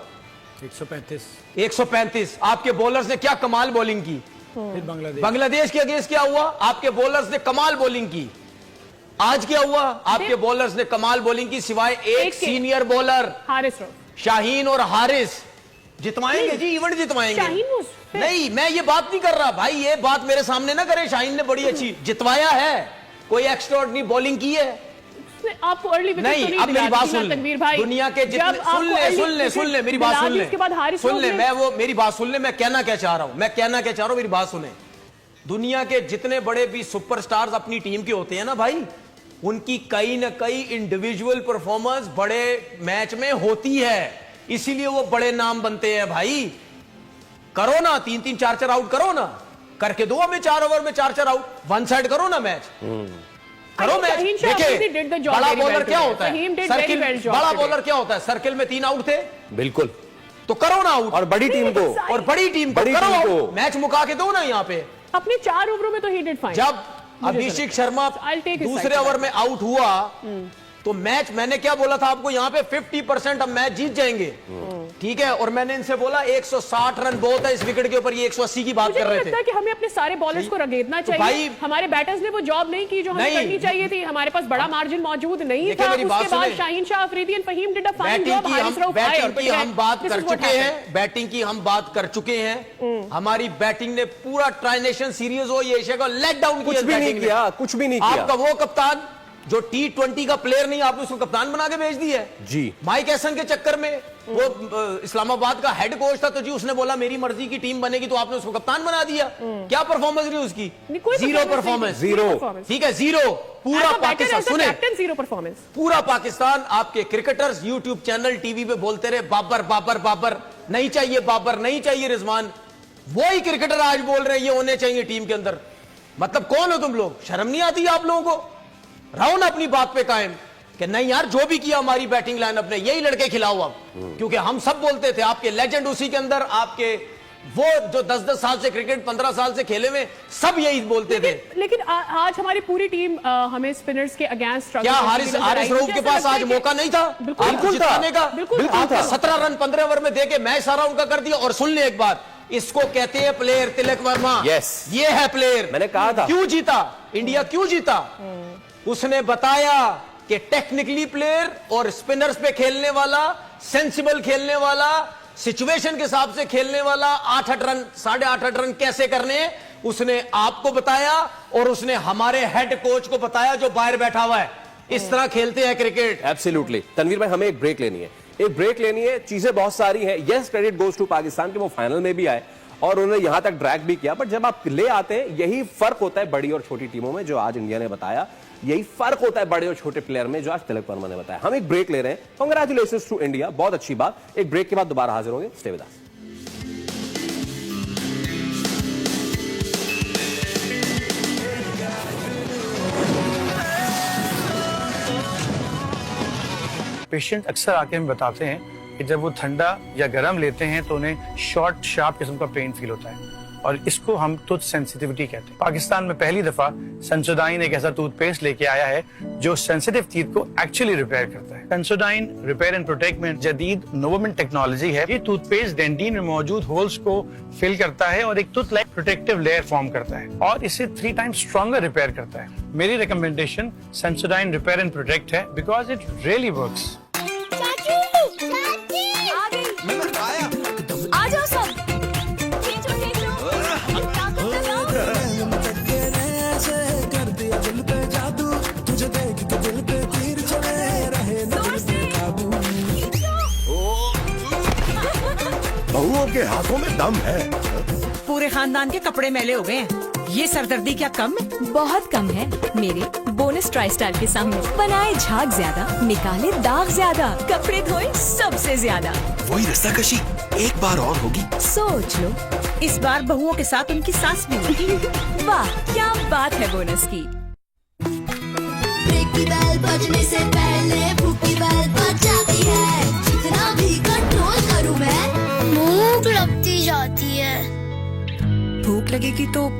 135 आपके बॉलर्स ने क्या कमाल बॉलिंग की। बांग्लादेश के अगेंस्ट क्या हुआ? आपके बॉलर्स ने कमाल बॉलिंग की। आज क्या हुआ? आपके बॉलर्स ने कमाल बॉलिंग की, सिवाय एक सीनियर बॉलर हारिस रऊफ, शाहीन और हारिस। जितवाएंगे जी, इवेंट जितवाएंगे। नहीं, मैं ये बात नहीं कर रहा भाई, ये बात मेरे सामने ना करे। शाहीन ने बड़ी अच्छी जितवाया है, कोई एक्स्ट्राऑर्डिनरी बॉलिंग की है आपको अर्ली विकेट नहीं। तो अब मेरी बात सुन ले, दुनिया के जितने सुन ले मेरी बात सुन ले, सुन ले, मैं वो मेरी बात सुन ले, मैं कहना क्या चाह रहा हूं, मेरी बात सुने। दुनिया के जितने बड़े भी सुपरस्टार्स अपनी टीम के होते हैं ना भाई, उनकी कई ना कई इंडिविजुअल परफॉर्मेंस बड़े मैच में होती है, इसीलिए वो बड़े नाम बनते हैं भाई। करो ना 3-3 4-4 आउट करो ना, करके दो हमें 4 ओवर में 4-4 आउट, वन साइड करो ना मैच, करो मैच। देखिए बड़ा बॉलर क्या होता है, बड़ा बॉलर क्या होता है, सर्किल में 3 आउट थे, बिल्कुल, तो करो ना आउट। और बड़ी टीम को करो, मैच मुका के दो ना यहाँ पे। अपने 4 ओवरों में तो ही डिड फाइन। जब अभिषेक शर्मा दूसरे ओवर में आउट हुआ तो मैच, मैंने क्या बोला था आपको, यहाँ पे 50% अब मैच जीत जाएंगे, ठीक है। और मैंने इनसे बोला 160 रन बहुत है इस विकेट के ऊपर, ये 180 की बात कर रहे थे। कि हमें अपने सारे बॉलर्स को रगेदना चाहिए। भाई हमारे बैटर्स ने वो जॉब नहीं की जो हमें करनी चाहिए थी, हमारे पास बड़ा मार्जिन मौजूद नहीं था। उसके बाद Shaheen Shah Afridi and Fahim did a fine job. Batting की हम बात कर चुके हैं, बैटिंग की हम बात कर चुके हैं। हमारी बैटिंग ने पूरा ट्राई नेशन सीरीज हो, ये एशिया का लेट डाउन कुछ भी नहीं किया, कुछ भी नहीं किया। आपका वो कप्तान जो T20 का प्लेयर नहीं, आपने उसको कप्तान बना के भेज दिया है जी। माइक एसन के चक्कर में वो इस्लामाबाद का हेड कोच था, तो जी उसने बोला मेरी मर्जी की टीम बनेगी, तो आपने उसको कप्तान बना दिया। क्या परफॉर्मेंस रही उसकी? 0 परफॉर्मेंस, 0, ठीक है, 0। पूरा पाकिस्तान, सुने, कैप्टन 0 परफॉर्मेंस। पूरा पाकिस्तान आपके क्रिकेटर्स यूट्यूब चैनल टीवी पे बोलते रहे बाबर बाबर बाबर, नहीं चाहिए बाबर, नहीं चाहिए रिजवान। वही क्रिकेटर आज बोल रहे हैं ये होने चाहिए टीम के अंदर। मतलब कौन हो तुम लोग? शर्म नहीं आती आप लोगों को? रहो ना अपनी बात पे कायम कि नहीं यार, जो भी किया हमारी बैटिंग लाइनअप ने, यही लड़के खिलाओ अब। क्योंकि हम सब बोलते थे आपके लेजेंड उसी के अंदर, आपके वो जो 10-10 साल से क्रिकेट 15 साल से खेले हुए, सब यही बोलते थे। लेकिन आज हमारी पूरी टीम हमें स्पिनर्स के अगेंस्ट, क्या हारिस रऊफ के पास आज मौका नहीं था आपको जिताने का? बिल्कुल 17 रन 15 ओवर में देके मैच सारा उनका कर दिया। और सुन ले एक बात, इसको कहते हैं प्लेयर तिलक वर्मा। ये है प्लेयर। मैंने कहा था क्यों जीता इंडिया, क्यों जीता? उसने बताया कि टेक्निकली प्लेयर और स्पिनर्स पे खेलने वाला, सेंसिबल खेलने वाला, सिचुएशन के हिसाब से खेलने वाला, 8-8 रन 8.5 रन कैसे करने, उसने आपको बताया और उसने हमारे हेड कोच को बताया जो बाहर बैठा हुआ है। इस तरह खेलते हैं क्रिकेट। एब्सोल्युटली। तनवीर भाई, हमें एक ब्रेक लेनी है, चीजें बहुत सारी हैं। Yes, credit goes to Pakistan के वो फाइनल में भी आए और उन्होंने यहां तक ड्रैग भी किया, बट जब आप ले आते हैं, यही फर्क होता है बड़ी और छोटी टीमों में, जो आज इंडिया ने बताया। यही फर्क होता है बड़े और छोटे प्लेयर में, जो आज तिलक वर्मा ने बताया। हम एक ब्रेक ले रहे हैं। कांग्रेचुलेशंस टू इंडिया, बहुत अच्छी बात। एक ब्रेक के बाद दोबारा हाजिर होंगे। Stay with us. पेशेंट अक्सर आके हमें बताते हैं कि जब वो ठंडा या गर्म लेते हैं तो उन्हें शॉर्ट शार्प किस्म का पेन फील होता है, और इसको हम टूथ सेंसिटिविटी कहते हैं। पाकिस्तान में पहली दफा सेंसोडाइन एक ऐसा टूथपेस्ट लेके आया है जो सेंसिटिव टीथ को एक्चुअली रिपेयर करता है। सेंसोडाइन रिपेयर एंड प्रोटेक्ट में जदीद नोवोमेंट टेक्नोलॉजी है। ये टूथपेस्ट डेंटिन में मौजूद होल्स को फिल करता है और एक tooth like protective layer form करता है, और इसे 3 टाइम्स स्ट्रॉन्गर रिपेयर करता है। मेरी recommendation Sensodyne repair and protect है, बिकॉज इट रियली वर्क्स। आ जाओ सब। बहुओं के हाथों में दम है। पूरे खानदान के कपड़े मैले हो गए हैं, ये सरदर्दी क्या कम है? बहुत कम है मेरे बोनस ट्राई स्टाइल के सामने। बनाए झाग ज्यादा, निकाले दाग ज्यादा, कपड़े धोए सबसे ज्यादा। वही रस्साकशी एक बार और होगी। सोच लो, इस बार बहुओं के साथ उनकी सास भी होगी। वाह क्या बात है बोनस की। ब्रेक की बेल बजने से पहले भूख की बेल बज जाती है, जितना भी कंट्रोल करूं मैं, भूख लगती जाती है। भूख लगेगी तो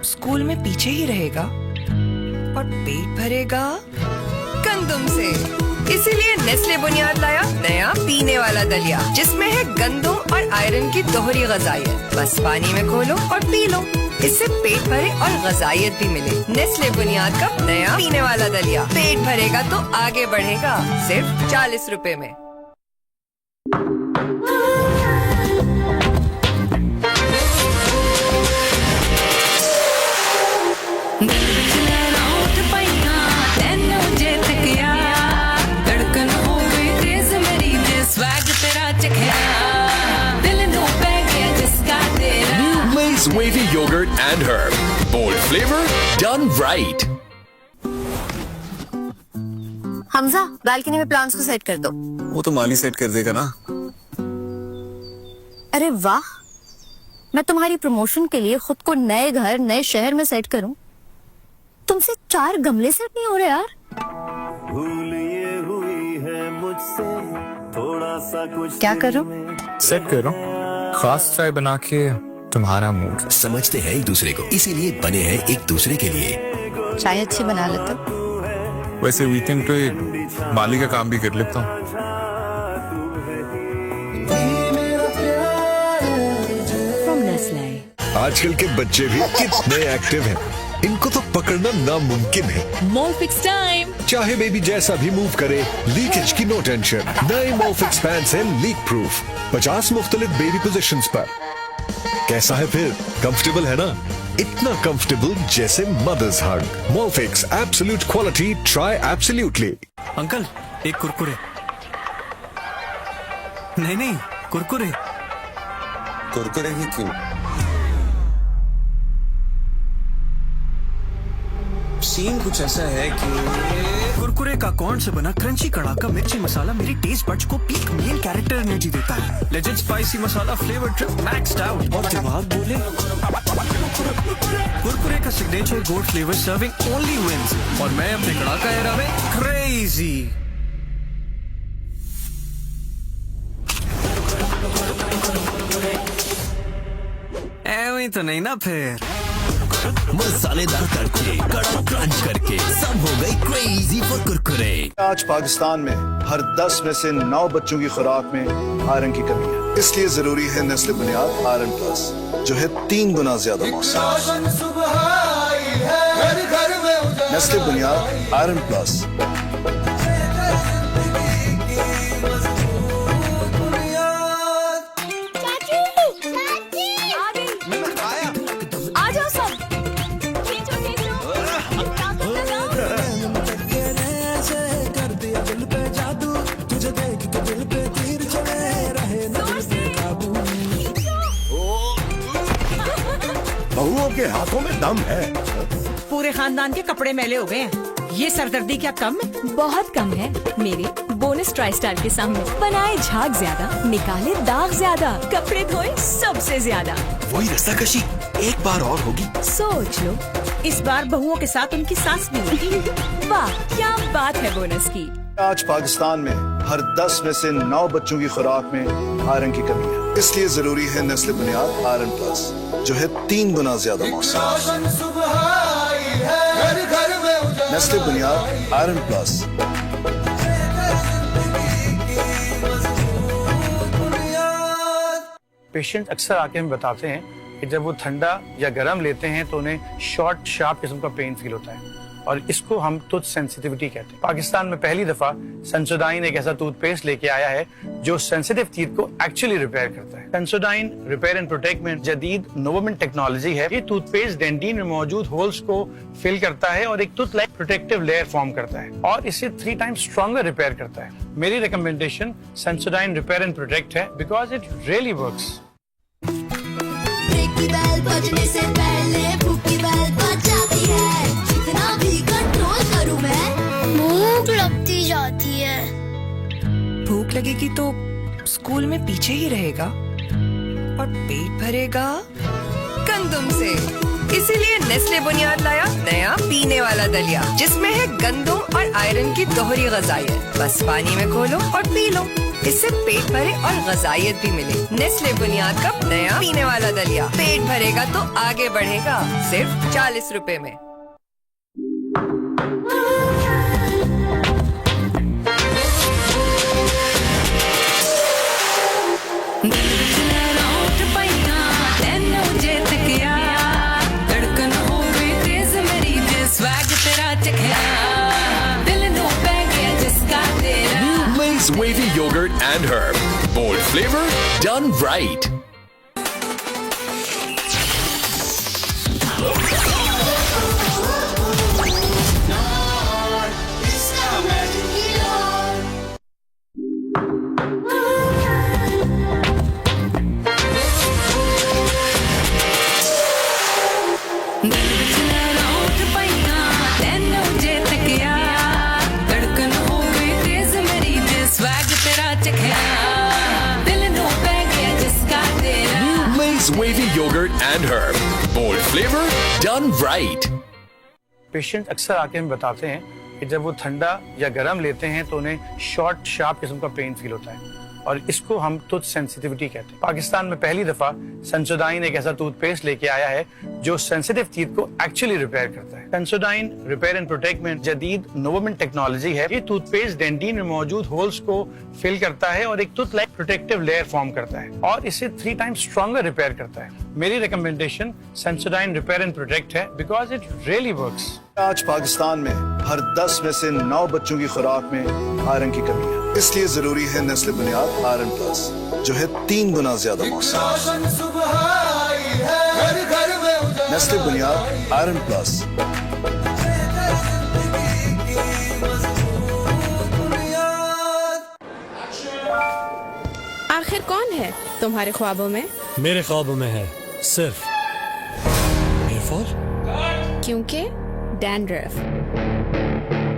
स्कूल में पीछे ही रहेगा और पेट भरेगा गंदम से। इसीलिए नेस्ले बुनियाद लाया नया पीने वाला दलिया, जिसमें है गंदम और आयरन की दोहरी गजाइयत। बस पानी में घोलो और पी लो, इससे पेट भरे और गजाइयत भी मिले। नेस्ले बुनियाद का नया पीने वाला दलिया, पेट भरेगा तो आगे बढ़ेगा, सिर्फ 40 रुपए में। Lay's wavy yogurt and herb. Bold flavor, done right. Hamza, balcony में प्लांट्स को सेट कर दो। वो तो माली सेट कर देगा ना। अरे वाह, मैं तुम्हारी प्रमोशन के लिए खुद को नए घर नए शहर में सेट करूं, तुमसे 4 गमले सेट नहीं हो रहे यार। भूल ये हुई है मुझसे, थोड़ा सा कुछ क्या करो? सेट करो, खास चाय बना के तुम्हारा मूड। समझते हैं एक दूसरे को, इसीलिए बने हैं एक दूसरे के लिए। चाय अच्छी बना लेते। वैसे वीकेंड पे माली का काम भी कर लेता हूँ। आजकल के बच्चे भी कितने एक्टिव हैं, इनको तो पकड़ना नामुमकिन है। मॉलफिक्स टाइम। चाहे बेबी जैसा भी मूव करे, लीकेज की नो टेंशन। नए मॉलफिक्स पैंट्स हैं लीक प्रूफ, 50 मुख्तलिफ बेबी पोजीशंस पर। कैसा है फिर, कंफर्टेबल है ना? इतना कंफर्टेबल जैसे mother's hug. Molfix absolute quality, try absolutely. Uncle एक कुरकुरे। नहीं कुरकुरे। कुरकुरे ही क्यों? सीन कुछ ऐसा है कि कुरकुरे का कॉर्न से बना क्रंची कड़ाका मिर्ची मसाला मेरी टेस्ट बड्स को पीक मेन कैरेक्टर एनर्जी देता है। Legend spicy masala flavour trip maxed out और दिमाग बोले कुरकुरे का signature gold flavour serving only wins, और मैं अपने कड़ाका एरा में क्रेजी। ऐਵੇਂ तो नहीं ना फिर। मसालेदार तड़के, कड़क क्रंच करके सब हो गई क्रेजी फॉर कुरकुरे। आज पाकिस्तान में हर 10 में से 9 बच्चों की खुराक में आयरन की कमी है, इसलिए जरूरी है नेस्ले बुनियाद आयरन प्लस, जो है 3 गुना ज्यादा मौसम। नेस्ले बुनियाद आयरन प्लस। बहुओं के हाथों में दम है। पूरे खानदान के कपड़े मैले हो गए हैं, ये सरदर्दी क्या कम है? बहुत कम है मेरे बोनस ट्राई स्टाइल के सामने। बनाए झाग ज्यादा, निकाले दाग ज्यादा, कपड़े धोए सबसे ज्यादा। वही रस्साकशी एक बार और होगी। सोच लो, इस बार बहुओं के साथ उनकी सास भी होगी। वाह क्या बात है बोनस की। आज पाकिस्तान में हर 10 में से 9 बच्चों की खुराक में आयरन की कमी है, इसलिए जरूरी है नेस्ले बुनियाद आयरन प्लस, जो है 3 गुना ज्यादा मौसम। नेस्ले बुनियाद आयरन प्लस। पेशेंट अक्सर आके हमें बताते हैं कि जब वो ठंडा या गर्म लेते हैं तो उन्हें शॉर्ट शार्प किस्म का पेन फील होता है, और इसको हम टूथ सेंसिटिविटी कहते हैं। पाकिस्तान में पहली दफा सेंसोडाइन एक ऐसा टूथपेस्ट लेके आया है जो सेंसिटिव टीथ को एक्चुअली रिपेयर करता है। सेंसोडाइन रिपेयर एंड प्रोटेक्ट में जदीद नोवोमेंट टेक्नोलॉजी है। ये टूथपेस्ट डेंटिन में मौजूद होल्स को फिल करता है और एक tooth like protective layer form करता है और इसे 3 टाइम्स स्ट्रॉन्गर रिपेयर करता है। मेरी recommendation Sensodyne repair and protect है because it really works. Break की बेल बजने से पहले भूख की बेल बज जाती है, जितना भी कंट्रोल करूं मैं, भूख लगती जाती है। भूख लगेगी तो स्कूल में पीछे ही रहेगा और पेट भरेगा गंदम से। इसीलिए नेस्ले बुनियाद लाया नया पीने वाला दलिया, जिसमें है गंदम और आयरन की दोहरी गजाइयत। बस पानी में घोलो और पी लो, इससे पेट भरे और गजाइयत भी मिले। नेस्ले बुनियाद का नया पीने वाला दलिया, पेट भरेगा तो आगे बढ़ेगा, सिर्फ 40 रुपए में। Lay's wavy yogurt and herb. Bold flavor, done right. Lay's wavy yogurt and herb. Bold flavor, done right. Patient अक्सर आके हमें बताते हैं कि जब वो ठंडा या गर्म लेते हैं तो उन्हें शॉर्ट शार्प किस्म का पेन फील होता है और इसको हम टूथ सेंसिटिविटी कहते हैं। पाकिस्तान में पहली दफा सेंसोडाइन एक ऐसा टूथपेस्ट लेके आया है जो सेंसिटिव टीथ को एक्चुअली रिपेयर करता है। सेंसोडाइन रिपेयर एंड प्रोटेक्ट में जदीद नोवोमेंट टेक्नोलॉजी है। ये टूथपेस्ट डेंटिन में मौजूद होल्स को फिल करता है और एक tooth like protective layer form करता है और इसे 3 टाइम्स स्ट्रॉन्गर रिपेयर करता है। मेरी recommendation Sensodyne repair and protect है बिकॉज इट रियली वर्क्स। आज पाकिस्तान में हर 10 में से 9 बच्चों की खुराक में आयरन की कमी है, इसलिए जरूरी है नेस्ले बुनियाद आयरन प्लस, जो है 3 गुना ज्यादा मौसम। नेस्ले बुनियाद आयरन प्लस। आखिर कौन है तुम्हारे ख्वाबों में? मेरे ख्वाबों में है सिर्फ हेयर फॉल, क्योंकि डैंड्रफ।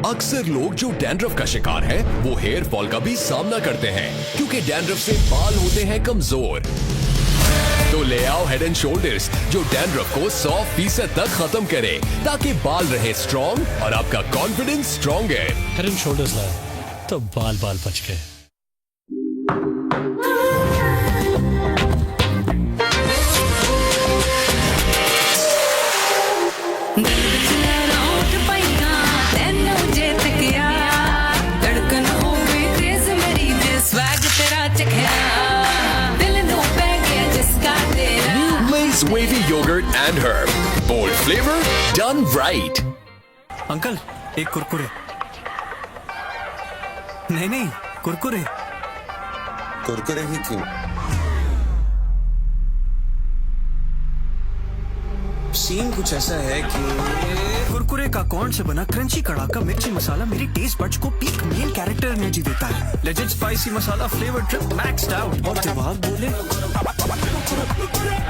अक्सर लोग जो डैंड्रफ का शिकार है वो हेयर फॉल का भी सामना करते हैं क्योंकि डैंड्रफ से बाल होते हैं कमजोर। तो ले आओ हेड एंड शोल्डर्स जो डैंड्रफ को 100% तक खत्म करे ताकि बाल रहे स्ट्रॉन्ग और आपका confidence stronger. Head and shoulders लाए तो बाल बच गए। Lay's wavy yogurt and herb. Bold flavor, done right. Uncle एक कुरकुरे। नहीं कुरकुरे। कुरकुरे ही क्यों? सीन कुछ ऐसा है कि कुरकुरे का कॉर्न से बना क्रंची कड़ाका मिर्ची मसाला मेरी टेस्ट बड्स को पीक मेन कैरेक्टर एनर्जी देता है। Legend spicy masala flavour trip maxed out और दिमाग बोले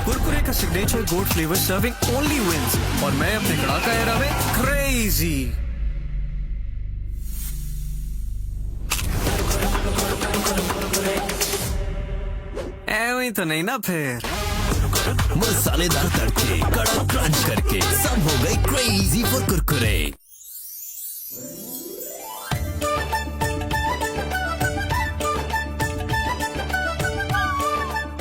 कुरकुरे का signature gold flavour serving only wins और मैं अपने कड़ाका एरा में क्रेजी। ऐਵੇਂ तो नहीं ना फिर मसालेदार तड़के कड़क क्रंच करके सब हो गए क्रेजी फॉर कुरकुरे।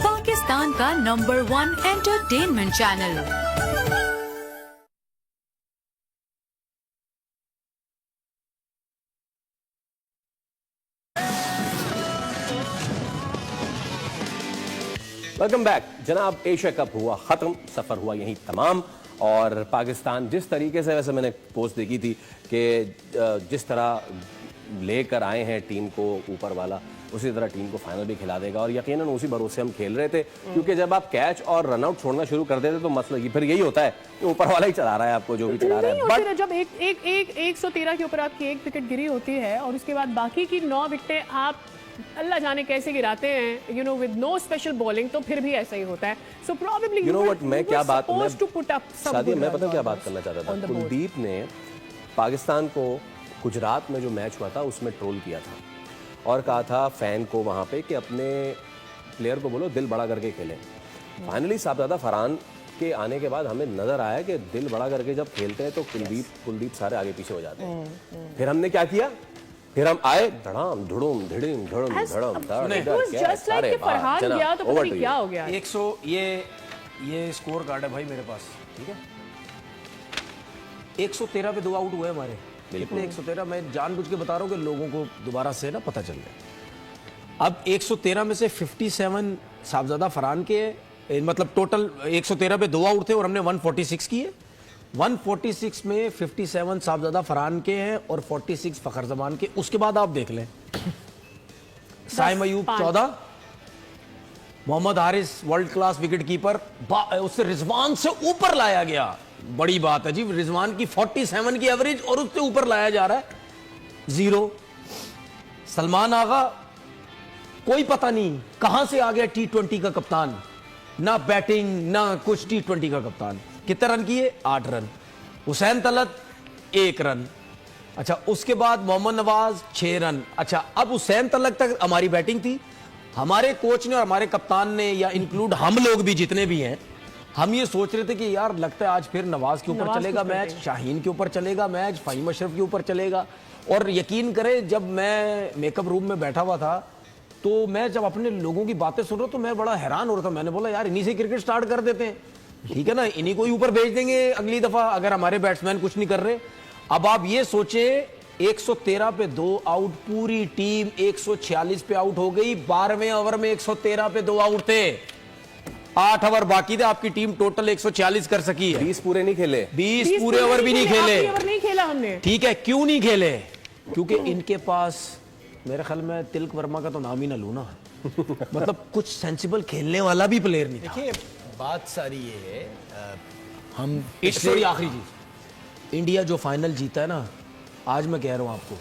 पाकिस्तान का number 1 entertainment channel. Welcome back जनाब। एशिया कप हुआ खत्म, सफर हुआ यहीं तमाम और पाकिस्तान जिस तरीके से, वैसे मैंने पोस्ट देखी थी कि जिस तरह लेकर आए हैं टीम को ऊपर वाला, उसी तरह टीम को फाइनल भी खिला देगा। और यकीनन उसी भरोसे हम खेल रहे थे, क्योंकि जब आप कैच और रनआउट छोड़ना शुरू कर देते तो मसला फिर यही होता है कि ऊपर वाला ही चला रहा है आपको, जो भी चला रहा है। बट जब 113 के ऊपर आपकी एक विकेट गिरी होती है और उसके बाद बाकी की 9 विकेटें आप अल्लाह जाने कैसे गिराते हैं, you know, with no special bowling, तो फिर भी ऐसा ही होता है। So probably you know what, मैं क्या बात शादी मैं पता क्या बात करना चाहता था। कुलदीप ने पाकिस्तान को गुजरात में जो मैच हुआ था उसमें ट्रोल किया था और कहा था फैन को वहां पे कि अपने प्लेयर को बोलो दिल बड़ा करके खेलें। फाइनली साहबजादा फरहान के आने के बाद हमें नजर आया कि दिल बड़ा करके जब खेलते हैं तो कुलदीप सारे आगे पीछे हो जाते हैं। फिर हमने क्या किया, फिर हम आए धड़ाम धुड़ुम धिड़िम धड़म धड़म क्या हो गया। 100 ये स्कोर कार्ड है भाई मेरे पास, ठीक है। 113 पे 2 आउट हुए हमारे, कितने 113, मैं जानबूझ के बता रहा हूँ कि लोगों को दोबारा से ना पता चल जाए। अब 113 में से 57 साहबजादा फरहान के, मतलब टोटल 113 पे 2 आउट थे और हमने 146 किए। 146 में 57 साहबजादा फरहान के हैं और 46 फखर जमान के। उसके बाद आप देख लें, Saim Ayub 14, Mohammad Haris world class wicket keeper, उससे रिजवान से ऊपर लाया गया। बड़ी बात है जी, रिजवान की 47 की एवरेज और उससे ऊपर लाया जा रहा है 0। सलमान आगा कोई पता नहीं कहां से आ गया T20 का कप्तान, ना बैटिंग ना कुछ, T20 का कप्तान। कितने रन किए? 8 रन। हुसैन तलत 1 रन। अच्छा, उसके बाद मोहम्मद नवाज 6 रन। अच्छा, अब हुसैन तलत तक हमारी बैटिंग थी। हमारे कोच ने और हमारे कप्तान ने, या इंक्लूड हम लोग भी जितने भी हैं, हम ये सोच रहे थे कि यार लगता है आज फिर नवाज के ऊपर चलेगा मैच, शाहीन के ऊपर चलेगा मैच, फ़हीम अशरफ के ऊपर चलेगा। और यकीन करें, जब मैं मेकअप रूम में बैठा हुआ था तो मैं जब अपने लोगों की बातें सुन रहा तो मैं बड़ा हैरान हो रहा था। मैंने बोला यार इन्हीं से क्रिकेट स्टार्ट कर देते हैं, ठीक है ना, इन्हीं को ही ऊपर भेज देंगे अगली दफा अगर हमारे बैट्समैन कुछ नहीं कर रहे। अब आप ये सोचे, 113 पे 2 आउट, पूरी टीम 146 पे आउट हो गई। 12वें ओवर में 113 पे 2 आउट थे, 8 ओवर बाकी थे, आपकी टीम टोटल 146 कर सकी है। 20 पूरे नहीं खेले, 20 पूरे ओवर भी नहीं खेले। नहीं खेला हमने, ठीक है, क्यों नहीं खेले? क्योंकि इनके पास, मेरे ख्याल में तिलक वर्मा का तो नाम ही ना लूं ना मतलब कुछ सेंसिबल खेलने वाला भी प्लेयर नहीं था। देखिए बात सारी ये है, हम आखिरी चीज, इंडिया जो फाइनल जीता है ना, आज मैं कह रहा हूं आपको,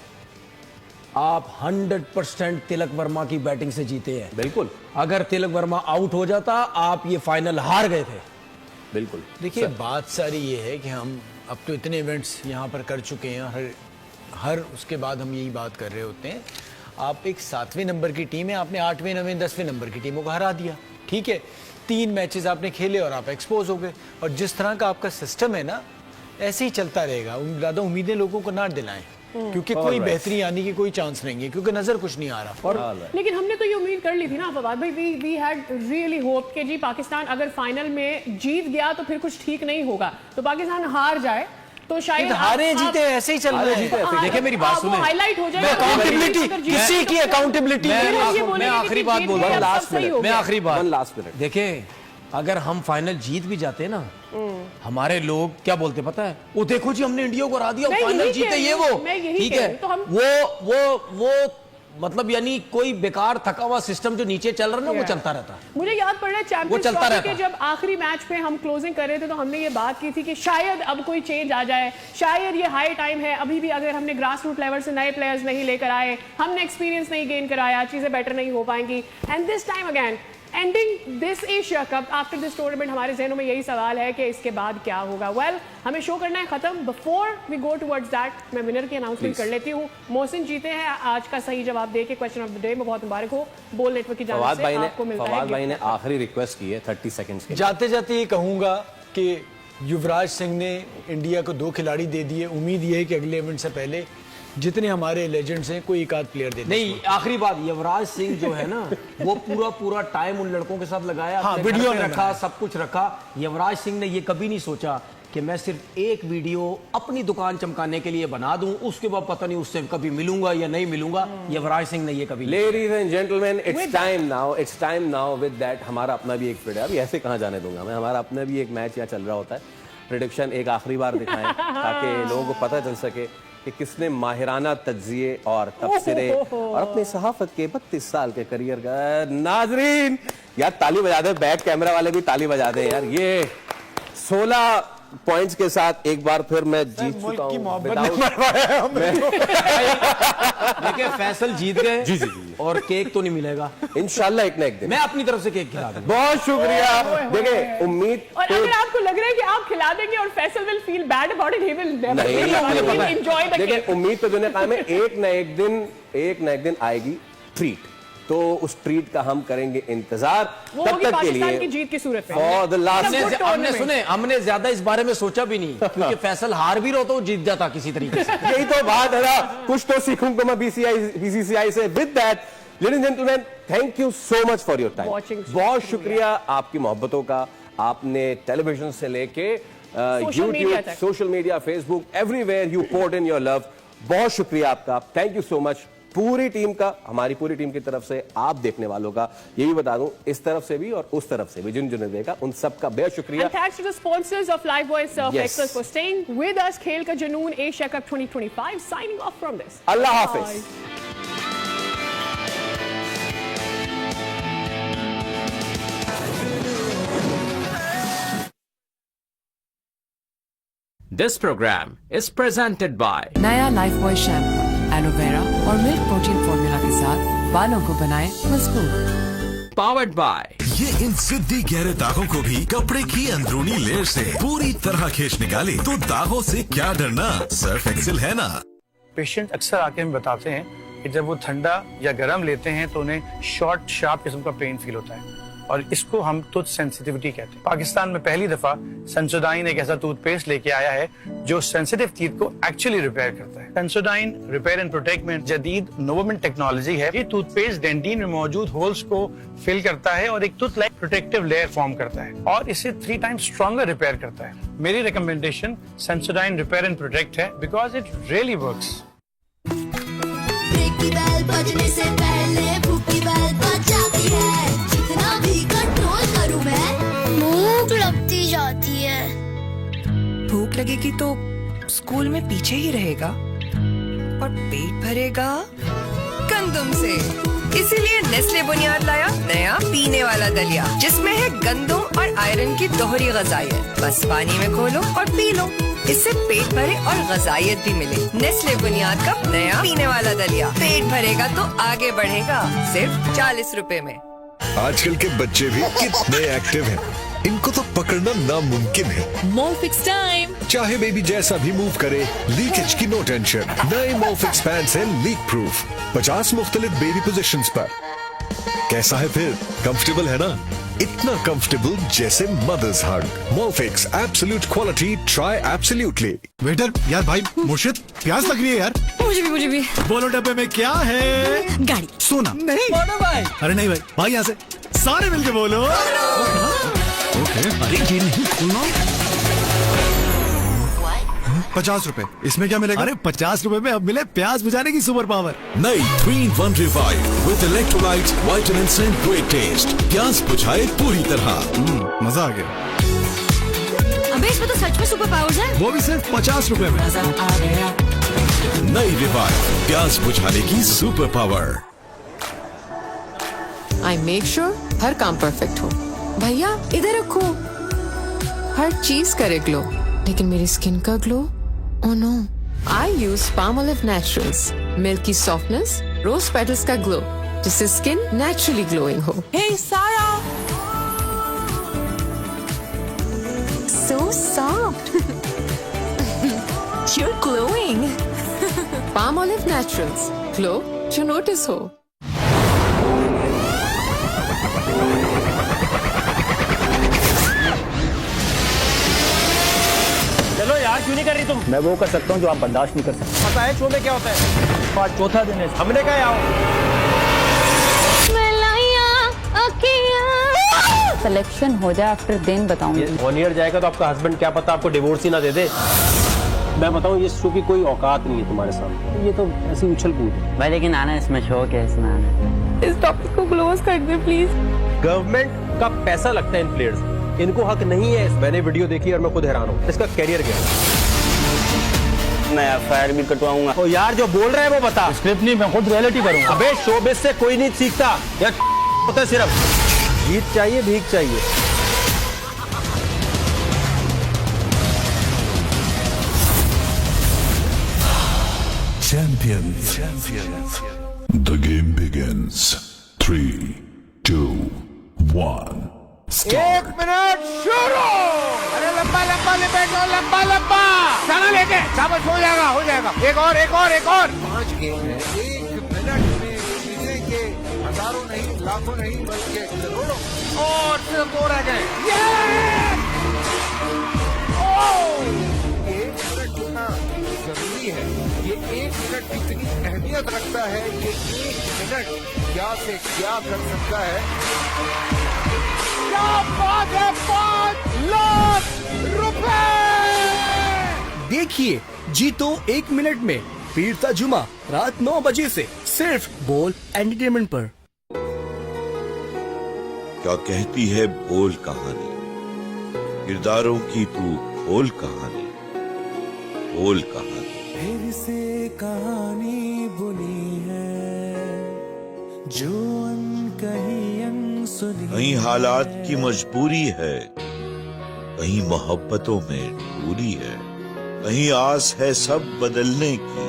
आप 100% तिलक वर्मा की बैटिंग से जीते हैं। बिल्कुल, अगर तिलक वर्मा आउट हो जाता आप ये फाइनल हार गए थे। बिल्कुल। देखिए बात सारी ये है कि हम अब तो इतने इवेंट्स यहाँ पर कर चुके हैं, हर उसके बाद हम यही बात कर रहे होते हैं। आप एक 7वें नंबर की टीम है, आपने 8वें 9वें 10वें नंबर की टीमों को हरा दिया, ठीक है। 3 मैचेस आपने खेले और आप एक्सपोज हो गए। और जिस तरह का आपका सिस्टम है ना, ऐसे ही चलता रहेगा। ज़्यादा उम्मीदें लोगों को ना दिलाएं, क्योंकि कोई बेहतरी आने की कोई चांस नहीं है, क्योंकि नजर कुछ नहीं आ रहा। और लेकिन हमने तो ये उम्मीद कर ली थी ना फवाद भाई, वी हैड रियली होप कि जी पाकिस्तान अगर फाइनल में जीत गया तो फिर कुछ ठीक नहीं होगा, तो पाकिस्तान हार जाए तो शायद हारे जीते ऐसे ही चल रहे हैं। देखिए मेरी बात सुने, हाईलाइट हो जाए अकाउंटेबिलिटी, किसी की अकाउंटेबिलिटी। मैं आखिरी बात बोल रहा हूँ, मैं आखिरी बात, लास्ट मिनट। देखें अगर हम फाइनल जीत भी जाते ना, हमारे लोग क्या बोलते पता है, वो देखो जी हमने इंडिया को हरा दिया, फाइनल जीते, ये वो, ठीक है, वो मतलब यानी कोई बेकार थका हुआ सिस्टम जो नीचे चल रहा है ना, वो चलता रहता है। मुझे याद पड़ रहा है चैंपियंस ट्रॉफी के जब आखिरी मैच पे हम क्लोजिंग कर रहे थे तो हमने ये बात की थी कि शायद अब कोई चेंज आ जाए, शायद ये हाई टाइम है। अभी भी अगर हमने ग्रास रूट लेवल से नए प्लेयर्स नहीं लेकर आए, हमने एक्सपीरियंस नहीं गेन कराया, चीजें बेटर नहीं हो पाएंगी। And this time again ending this Asia cup after this tournament, हमारे जहनों में यही सवाल है कि इसके बाद क्या होगा। वेल, हमें शो करना है खत्म। Before we go towards that, मैं विनर की अनाउंसमेंट कर लेती हूँ। मोहसिन जीते हैं आज का सही जवाब देके क्वेश्चन ऑफ द डे में, बहुत मुबारक हो। बोल नेटवर्क की जानिब से आपको मिलता है। फवाद भाई ने आखिरी रिक्वेस्ट की है 30 सेकंड्स की। जाते जाते ये कहूंगा कि युवराज सिंह ने इंडिया को 2 खिलाड़ी दे दिए। उम्मीद ये है कि अगले इवेंट से पहले जितने हमारे लेजेंड्स हैं कोई एक आध प्लेयर दे नहीं। आखिरी बात, युवराज सिंह जो है ना, वो पूरा टाइम उन लड़कों के साथ लगाया, हाँ, वीडियो रखा, सब कुछ रखा। युवराज सिंह ने ये कभी नहीं सोचा कि मैं सिर्फ एक वीडियो अपनी दुकान चमकाने के लिए बना दूं, उसके बाद पता नहीं उससे कभी मिलूंगा या नहीं मिलूंगा। युवराज सिंह ने ये कभी। Ladies and gentleman, it's time now with that. हमारा अपना भी एक फील्ड है, अभी ऐसे कहां जाने दूंगा मैं, हमारा अपना भी एक मैच यहाँ चल रहा होता है। प्रेडिक्शन एक आखिरी बार दिखाएं ताकि लोगों को पता चल सके कि किसने माहिराना तज्जिए और तबसरे और अपने सहाफत के 32 साल के करियर का। नाजरीन यार ताली बजा दे, बैक कैमरा वाले भी ताली बजा दे यार। ये 16 पॉइंट्स के साथ एक बार फिर मैं जीत चुका हूं। देखिए फैसल जीत गए। जी और केक तो नहीं मिलेगा इंशाल्लाह एक ना एक दिन। मैं अपनी तरफ से केक खिला दूंगा। बहुत शुक्रिया। देखिए उम्मीद और अगर आपको लग रहा है कि आप खिला देंगे और Faisal will feel bad about it, he will never enjoy the cake. देखिए उम्मीद तो दुनिया कायम है, एक ना एक दिन आएगी ट्रीट, तो उस ट्रीट का हम करेंगे इंतजार। तब तक के लिए की जीत की सूरत फॉर द लास्ट हमने ज्यादा इस बारे में सोचा भी नहीं, क्योंकि फैसल हार भी रहो तो जीत जाता किसी तरीके से। यही तो बात है ना, कुछ तो सीखूंगा मैं बीसीसीआई से। With that ladies and gentleman, thank you so much for your time. बहुत शुक्रिया आपकी मोहब्बतों का। आपने टेलीविजन से लेके YouTube, social media, Facebook, everywhere you port in your love. बहुत शुक्रिया आपका, थैंक यू सो मच। पूरी टीम का, हमारी पूरी टीम की तरफ से, आप देखने वालों का, ये भी बता दूं इस तरफ से भी और उस तरफ से भी जिन जिन्होंने देखा उन सबका बेहद शुक्रिया। And thanks to the sponsors of Live Voice Surf Express for staying with us. खेल का जुनून Asia cup 2025 signing off from this. Allah Hafiz. This program is presented by नया लाइफ बॉय शैम्पू एलोवेरा और milk protein formula के साथ बालों को बनाए मजबूत। Powered by ये इन जिद्दी गहरे दागों को भी कपड़े की अंदरूनी लेयर से पूरी तरह खींच निकाले, तो दागों से क्या डरना, सर्फ एक्सेल है ना। पेशेंट अक्सर आके हमें बताते हैं कि जब वो ठंडा या गर्म लेते हैं तो उन्हें शॉर्ट शार्प किस्म का पेन फील होता है, और इसको हम टूथ सेंसिटिविटी कहते हैं। पाकिस्तान में पहली दफा सेंसोडाइन एक ऐसा टूथपेस्ट लेके आया है जो सेंसिटिव टीथ को एक्चुअली रिपेयर करता है। सेंसोडाइन रिपेयर एंड प्रोटेक्ट में जदीद नोवोमेंट टेक्नोलॉजी है। ये टूथपेस्ट डेंटिन में मौजूद होल्स को फिल करता है और एक tooth like protective layer form करता है और इसे 3 टाइम्स स्ट्रॉन्गर रिपेयर करता है। मेरी recommendation Sensodyne repair and protect है because it really works. Break की बेल बजने से पहले भूख की बेल बज जाती है, जितना भी कंट्रोल करूं मैं, भूख लगती जाती है। भूख लगेगी तो स्कूल में पीछे ही रहेगा और पेट भरेगा गंदम से। इसीलिए नेस्ले बुनियाद लाया नया पीने वाला दलिया, जिसमें है गंदम और आयरन की दोहरी गजाइयत। बस पानी में घोलो और पी लो, इससे पेट भरे और गजाइयत भी मिले। नेस्ले बुनियाद का नया पीने वाला दलिया, पेट भरेगा तो आगे बढ़ेगा, सिर्फ 40 रुपए में। आजकल के बच्चे भी कितने एक्टिव हैं, इनको तो पकड़ना नामुमकिन है। मॉलफिक्स टाइम। चाहे बेबी जैसा भी मूव करे, लीकेज की नो टेंशन। नए मॉलफिक्स पैंट्स हैं लीक प्रूफ, 50 मुख्तलिफ बेबी पोजीशंस पर। कैसा है फिर, कंफर्टेबल है ना? इतना कंफर्टेबल जैसे mother's hug. Molfix absolute quality, try absolutely. Waiter यार, भाई मुर्शिद प्यास लग रही है यार। मुझे भी। बोलो डब्बे में क्या है? गाड़ी। सोना नहीं। भाई। अरे नहीं भाई यहाँ से सारे मिलके बोलो। ओके, अरे ये नहीं खुलना। 50 रुपए, इसमें क्या मिलेगा? अरे 50 रुपए में अब मिले प्यास बुझाने की सुपर पावर। नई 3-in-1 revive with electrolytes, vitamins and great test. प्यास बुझाए पूरी तरह। मजा आ गया। अबे इसमें तो सच में सुपर पावर्स है। वो भी सिर्फ 50 रुपए में। नई रिवाइव, प्यास बुझाने की super power. I make sure हर काम परफेक्ट हो। भैया इधर रखो, हर चीज करे ग्लो, लेकिन मेरी स्किन का glow, oh no. I use Palmolive naturals, milky softness, rose petals का ग्लो, जिससे स्किन नेचुरली ग्लोइंग हो। Hey Sara, so soft, you're glowing. Palmolive naturals, glow जो नोटिस हो। चलो यार, क्यों नहीं कर रही तुम? मैं वो कर सकता हूँ जो आप बर्दाश्त नहीं कर सकते। पता है शो में क्या होता है? आज चौथा दिन है, हमने कहा आओ। सिलेक्शन हो जाए आफ्टर दिन बताऊंगी। 1 ईयर जाएगा तो आपका हस्बैंड क्या पता आपको डिवोर्स ही ना दे दे। मैं बताऊँ, ये शो की कोई औकात नहीं है तुम्हारे सामने, ये तो ऐसी उछल कूद है भाई। लेकिन आना इसमें शौक है, इसमें आना। इस टॉपिक को क्लोज कर दे प्लीज। गवर्नमेंट का पैसा लगता है इन प्लेयर्स, इनको हक नहीं है। मैंने वीडियो देखी और मैं खुद हैरान हूँ, इसका कैरियर गया। मैं एफआईआर भी कटवाऊंगा। तो यार जो बोल रहे हैं वो बता। स्क्रिप्ट नहीं, मैं खुद रियलिटी करूंगा। अबे शोबिस से कोई नहीं सीखता, या होता है सिर्फ। जीत चाहिए, भीख चाहिए। Champions. The game begins. 3, 2, 1. 1 minute शुरू। अरे लंबा लंबा बैठो, लंबा लंबा खाना लेके शाबाश, हो जाएगा। एक और 5 गेम है। 1 मिनट में जीतेंगे हजारों नहीं, लाखों नहीं, बल्कि करोड़ों। और सिर्फ 2 रह गए। ये 1 मिनट होना जरूरी है। ये 1 मिनट कितनी अहमियत रखता है, ये 1 मिनट क्या से क्या कर सकता है। क्या बात है, 5 लाख रुपए। देखिए जीतो 1 मिनट में पीरता जुमा रात 9 बजे से सिर्फ बोल एंटरटेनमेंट पर। क्या कहती है बोल कहानी, किरदारों की तू खोल कहानी, बोल कहानी। फिर से कहानी बुनी है जो कहीं अनसुनी। कहीं हालात की मजबूरी है, कहीं मोहब्बतों में दूरी है, कहीं आस है सब बदलने की,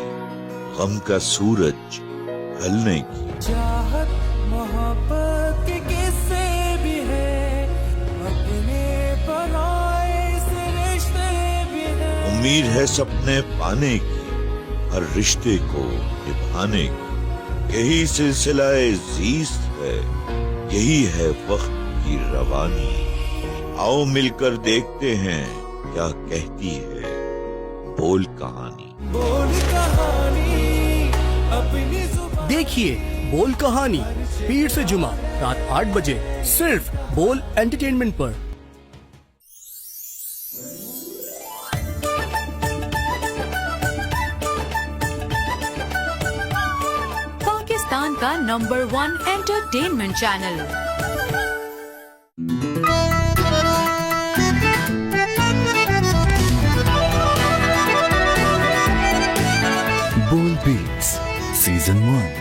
गम का सूरज ढलने की। चाहत मोहब्बत के किस्से भी है, अपने बनाए से रिश्ते भी है। उम्मीद है सपने पाने की, हर रिश्ते को निभाने की। यही सिलसिलाए ज़ीस्त है, यही है वक्त की रवानी। आओ मिलकर देखते हैं क्या कहती है बोल कहानी। बोल कहानी अपनी जुबान। देखिए बोल कहानी पीर से जुमा रात 8 बजे सिर्फ बोल एंटरटेनमेंट पर। पाकिस्तान का number 1 entertainment channel. Bull Beats Season 1.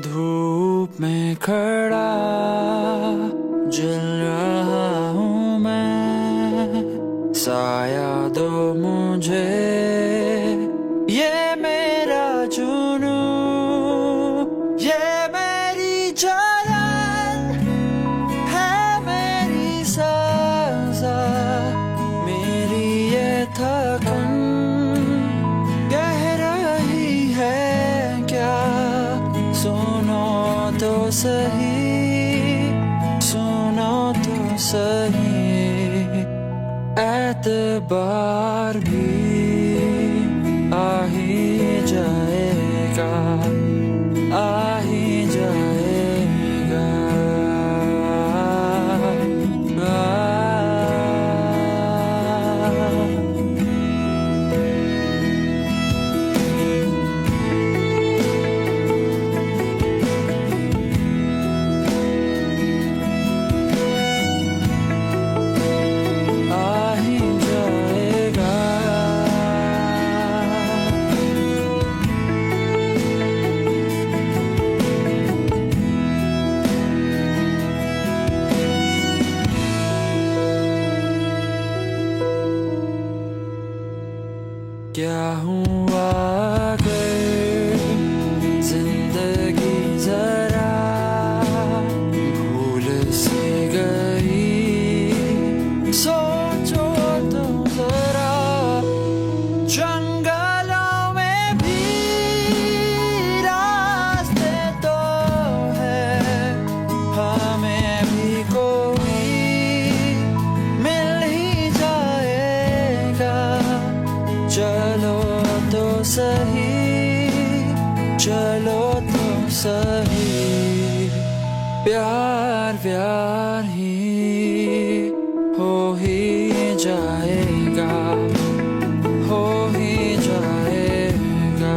धूप में खड़ा जल रहा हूँ मैं, साया दो मुझे ये मेरा जुनू, ये मेरी जान है, मेरी साजा, मेरी ये थकन कह रही है क्या। सुनो तो सही, सुनो तो सही, एतबार भी आ ही जाएगा, आ ही जाएगा। आ ही जाएगा। प्यार प्यार ही जाएगा, हो ही जाएगा।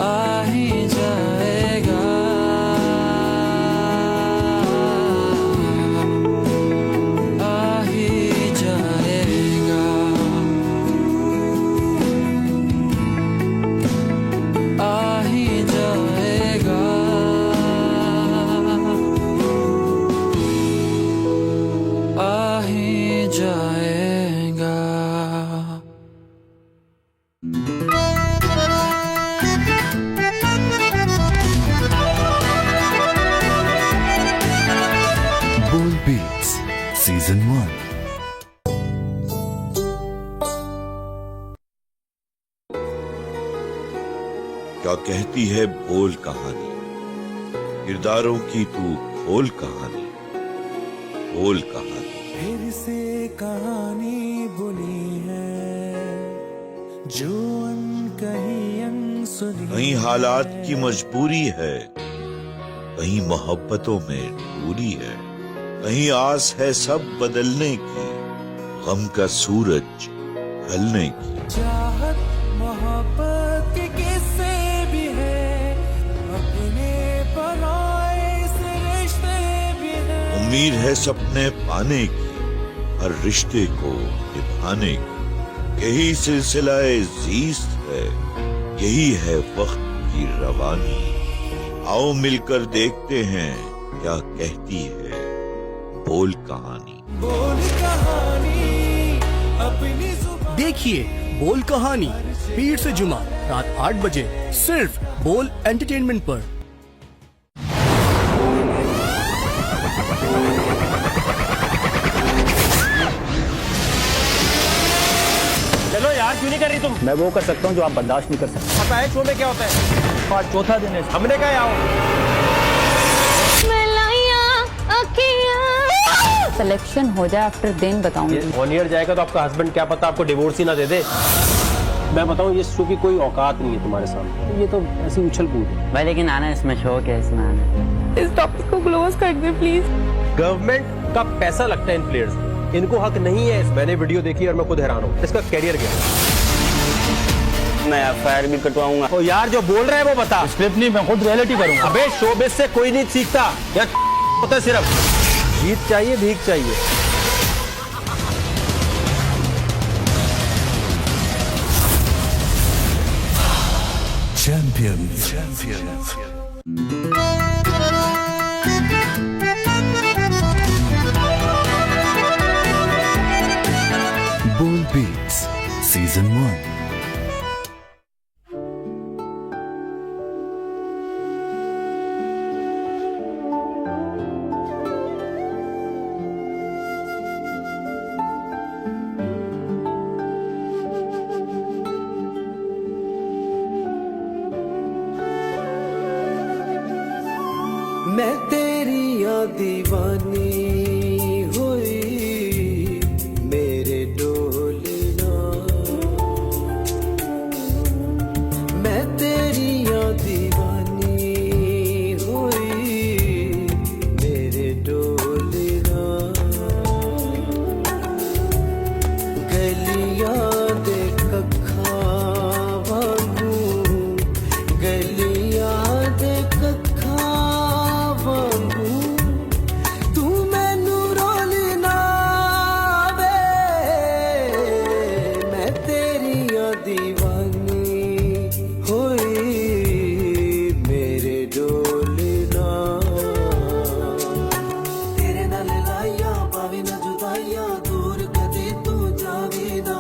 आ ही जाएगा, आ ही जाएगा, आ ही जाएगा, आ ही जाएगा। बोल बीट्स सीजन 1। क्या कहती है बोल कहानी, किरदारों की तू खोल कहानी, बोल कहानी। फिर से कहानी बुनी है जो कहीं अनसुनी। कहीं हालात की मजबूरी है, कहीं मोहब्बतों में दूरी है, कहीं आस है सब बदलने की, गम का सूरज ढलने की। चाहत मोहब्बत के किस्से भी है, अपने पराए से रिश्ते भी है। उम्मीद है सपने पाने की, हर रिश्ते को निभाने की। यही सिलसिलाए ज़ीस्त है, यही है वक्त की रवानी। आओ मिलकर देखते हैं क्या कहती है बोल कहानी। बोल कहानी अपनी जुबान। देखिए बोल कहानी पीर से जुमा रात 8 बजे सिर्फ बोल एंटरटेनमेंट पर। चलो यार, क्यों नहीं कर रही तुम? मैं वो कर सकता हूँ जो आप बर्दाश्त नहीं कर सकते। पता है शो में क्या होता है? आज चौथा दिन है, हमने कहा आओ। सिलेक्शन हो जाए आफ्टर दिन बताऊंगी। 1 ईयर जाएगा तो आपका हस्बैंड क्या पता आपको डिवोर्स ही ना दे दे। मैं बताऊं, ये शो की कोई औकात नहीं है तुम्हारे सामने, ये तो ऐसी उछल कूद है भाई। लेकिन आना इसमें शौक है, इसमें आना। इस टॉपिक को क्लोज कर दे प्लीज। गवर्नमेंट का पैसा लगता है इन प्लेयर्स, इनको हक नहीं है। मैंने वीडियो देखी और मैं खुद हैरान हूँ, इसका कैरियर गया। मैं एफआईआर भी कटवाऊंगा। तो यार जो बोल रहे हैं वो बता। स्क्रिप्ट नहीं, मैं खुद रियलिटी करूंगा। अबे शोबिस से कोई नहीं सीखता, या होता है सिर्फ जीत चाहिए, भीख चाहिए। चैंपियंस। बोल बीट्स सीजन 1। मैं तेरी दीवानी हुई, मेरे डोलना। मैं तेरी दीवानी हुई, मेरे डोलना। गलियां दे कखा वांगू, गलियां दे कखा वांगू, तू मैनू रोलना वे। मैं तेरी दीवानी होई, मेरे डोलना। तेरे नाल लाइया पावे ना जुदाइया, दूर कदे तू जावे ना।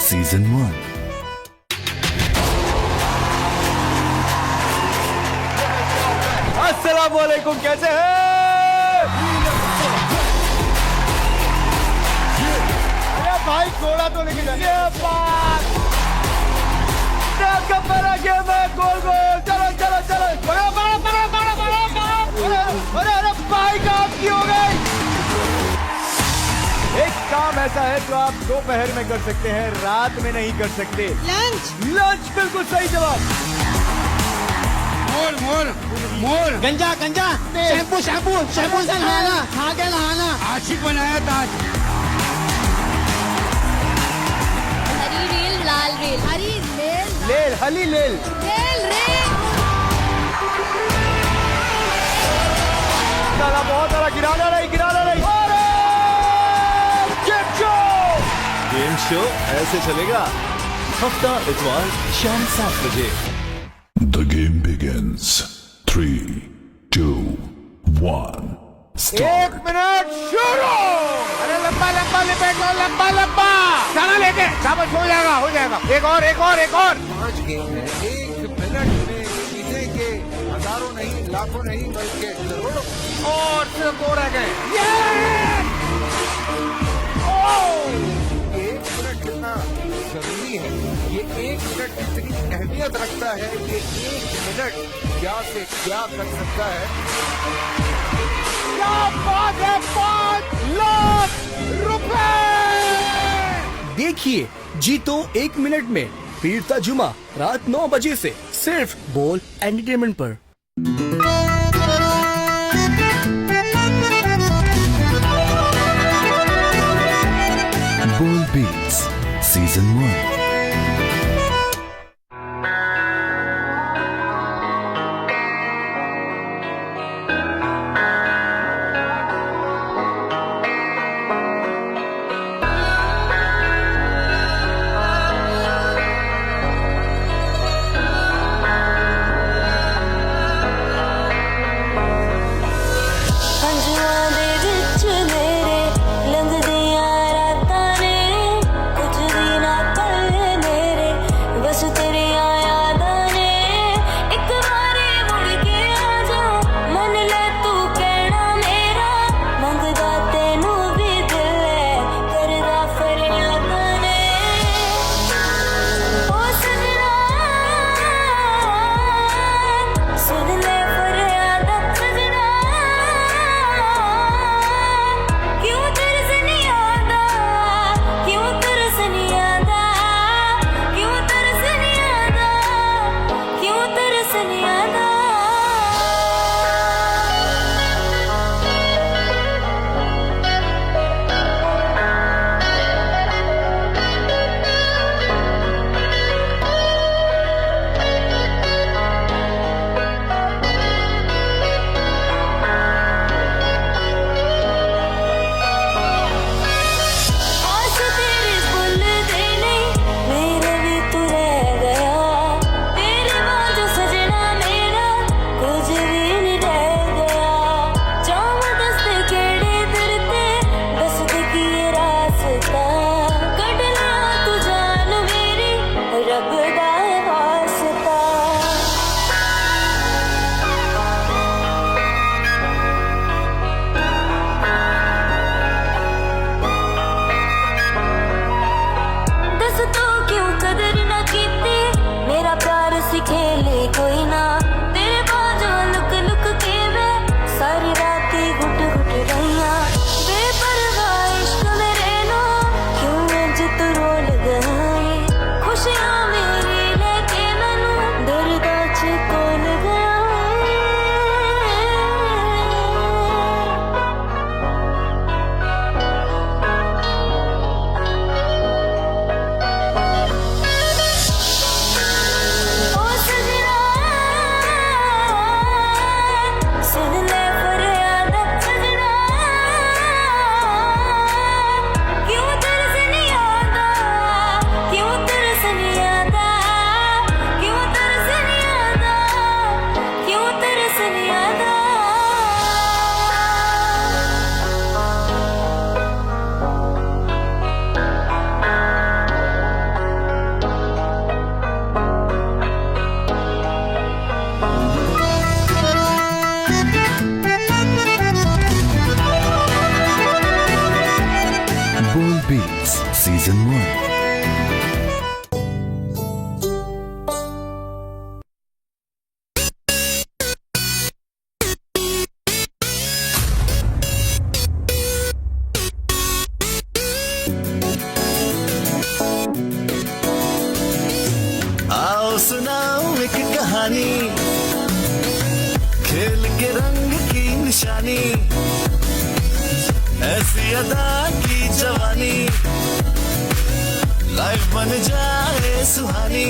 सीजन 1। अस्सलाम वालेकुम, कैसे हैं? अरे भाई घोड़ा तो लेके जाइए। गेम है, गोल गोल, चलो चलो चलो, अरे भाई काम की हो गई। एक काम ऐसा है जो आप दोपहर में कर सकते हैं, रात में नहीं कर सकते। लंच बिल्कुल सही जवाब। मोर गंजा गंजा, शैम्पू से नहाना, खा के नहाना, आशिक बनाया था। हरी रेल लाल रेल, हरी रेल लेल, हली लेल, रेल रेल। बहुत सारा गिराना नहीं। गेम शो ऐसे चलेगा हफ्ता इतवार शाम 7 बजे। द गेम बिगिंस 3, 2, 1 1 मिनट शुरू। अरे लंबा लंबा लिपेटो, लंबा लंबा खाना लेके शाबाश, हो जाएगा। एक और 5 गेम है। 1 मिनट में जीतेंगे हजारों नहीं, लाखों नहीं, बल्कि करोड़ों। और सिर्फ 2 रह गए। 1 मिनट कितना जरूरी है, ये 1 मिनट कितनी अहमियत रखता है, ये 1 मिनट क्या से क्या कर सकता है। क्या बात है, 5 लाख रुपए। देखिए जीतो 1 मिनट में पीरता जुमा रात 9 बजे से सिर्फ बोल एंटरटेनमेंट पर। बोल बीट्स सीजन 1। सुनाऊं एक कहानी, खेल के रंग की निशानी, ऐसी अदा की जवानी, लाइफ बन जाए सुहानी,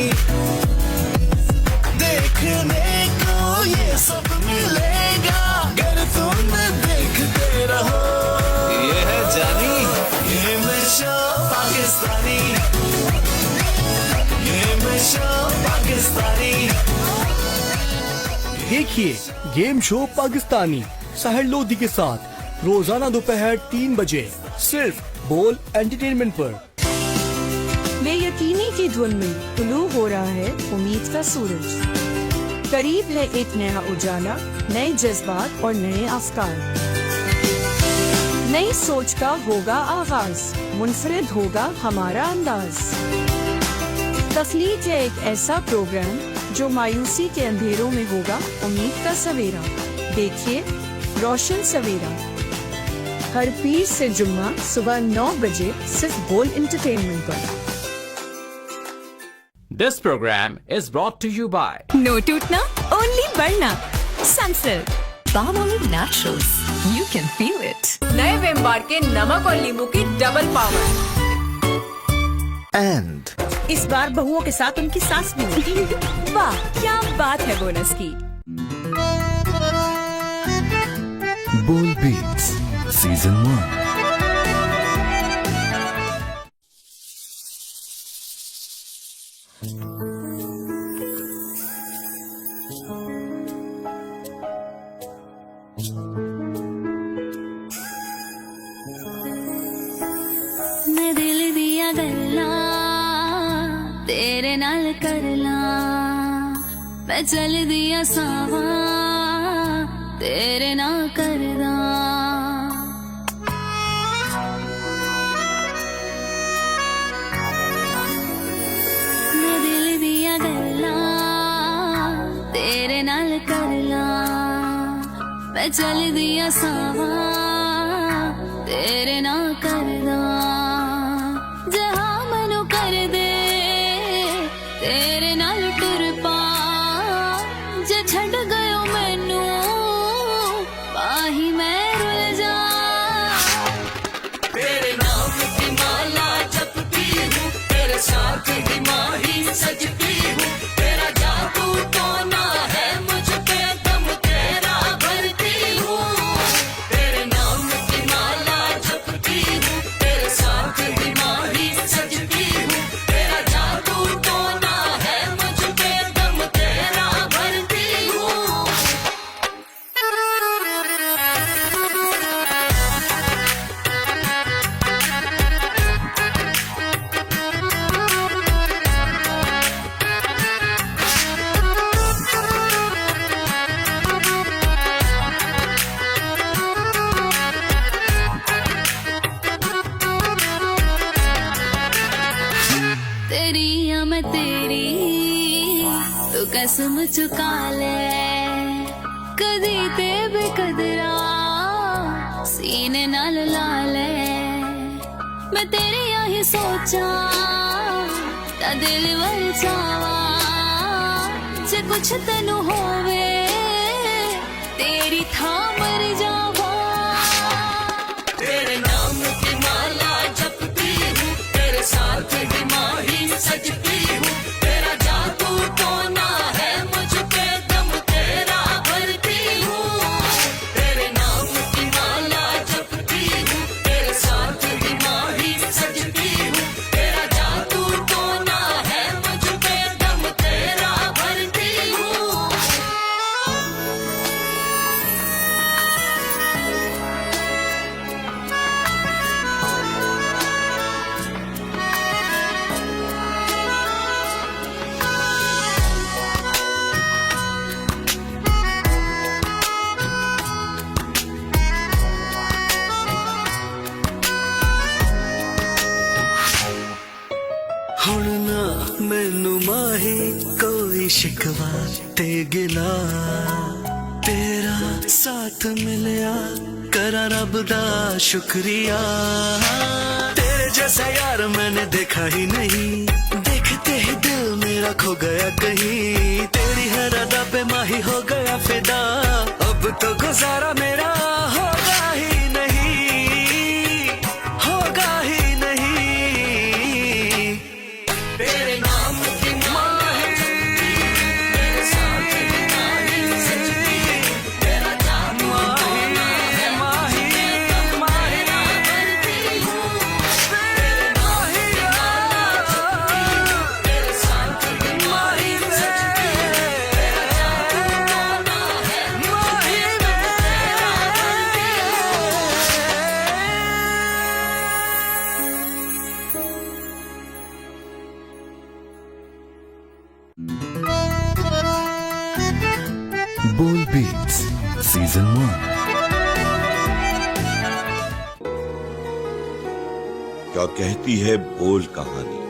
देखने को ये सब मिलेगा अगर तुम देखते रहो। ये है जानी, ये मैं शो पाकिस्तानी, ये मैं शो पाकिस्तानी। देखिए गेम शो पाकिस्तानी साहिर लोधी के साथ रोजाना दोपहर 3 बजे सिर्फ बोल एंटरटेनमेंट पर। बेयकीनी की धुन में तुलू हो रहा है उम्मीद का सूरज। करीब है एक नया उजाला, नए जज्बात और नए अफकार। नई सोच का होगा आगाज, मुनफरिद होगा हमारा अंदाज। तख्लीक है एक ऐसा प्रोग्राम जो मायूसी के अंधेरों में होगा उम्मीद का सवेरा। देखिए रोशन सवेरा हर पीर से जुम्मा सुबह 9 बजे सिर्फ बोल एंटरटेनमेंट पर। This program is brought to you by No टूटना, only बढ़ना। Sunsilk, Palmolive Naturals, you can feel it। नए विम बार के नमक और नींबू की डबल पावर। एंड इस बार बहुओं के साथ उनकी सास भी होगी। वाह क्या बात है बोनस की। बोल बीट्स सीजन 1। मैं दिल दिया गल्ला तेरे नाल करला, मैं चल दिया सावा तेरे ना करदा। मैं दिल दिया गल्ला तेरे नाल करला, मैं चल दिया सावा तेरे ना करदा। जहां मनु कर दे तेरे नाल टुर पा, जे छड़ गयो मैनू पाही मैं रुल जा। तेरे नाम की माला जपती हूँ, तेरे साथ ही माही सजती हूँ, तेरा जादू तो ना है मुझ पे दम तेरा भरती हूँ। तेरे नाम की माला जपती हूँ, तेरे साथ ही माही सजती हूँ, तेरा जादू तो ना है मुझ पे दम तेरा भरती हूँ। तेरी या मैं तेरी तू कसम चुका ले, कदी ते बेकदरा सीने नाल ला ले। मैं तेरी यही सोचा ता दिल वर जावा, जे कुछ तेनू होवे तेरी था मर जावा। तेरे नाम की माला जपती हूँ, तेरे साथ ही माही सजती हूँ, तेरा जादू तो ना है मुझ पे दम तेरा भरती हूँ। तेरे नाम की माला जपती हूँ, तेरे साथ ही माही सजती हूँ, तेरा जादू तो ना है मुझ पे दम तेरा भरती हूँ। हुण ना मैनू माही कोई शिकवा ते गिला, तेरा साथ मिलया करा रब दा शुक्रिया। तेरे जैसा यार मैंने देखा ही नहीं, देखते ही दिल में मेरा खो गया कहीं, तेरी हर अदा पे माही हो गया फिदा, अब तो गुजारा मेरा होगा ही नहीं, होगा ही नहीं। तेरे नाम की माही, तेरे साथ की माही सजती हूँ, तेरा जादू टोना है माही, माही ना बनती हूँ। तेरे माही तेरे साथ की माही सजती हूँ, तेरा जादू टोना है माही में तेरा बनती बोल बीट्स सीजन 1। क्या कहती है बोल कहानी,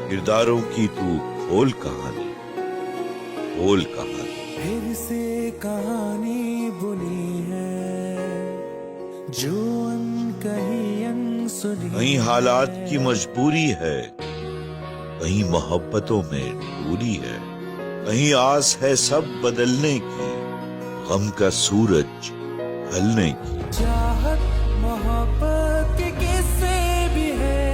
किरदारों की तू खोल कहानी, बोल कहानी। फिर से कहानी बुनी है जो कहीं अनसुनी, कहीं हालात की मजबूरी है, कहीं मोहब्बतों में दूरी है, कहीं आस है सब बदलने की, गम का सूरज ढलने की। चाहत मोहब्बत के किस्से भी है,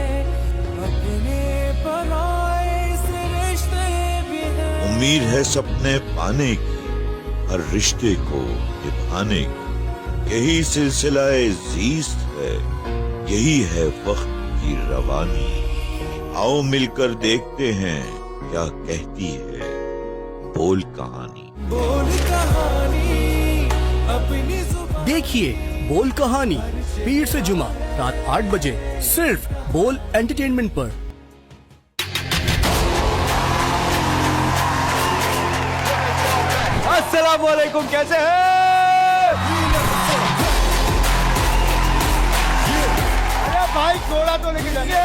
अपने बनाए से रिश्ते भी है। उम्मीद है सपने पाने की, हर रिश्ते को निभाने की, यही सिलसिलाए ज़ीस्त है, यही है वक्त की रवानी। आओ मिलकर देखते हैं क्या कहती है बोल कहानी। बोल कहानी अपनी जुबान। देखिए बोल कहानी पीर से जुमा रात 8 बजे सिर्फ बोल एंटरटेनमेंट पर। अस्सलाम वालेकुम, कैसे हैं? अरे भाई थोड़ा तो लेके जाइए।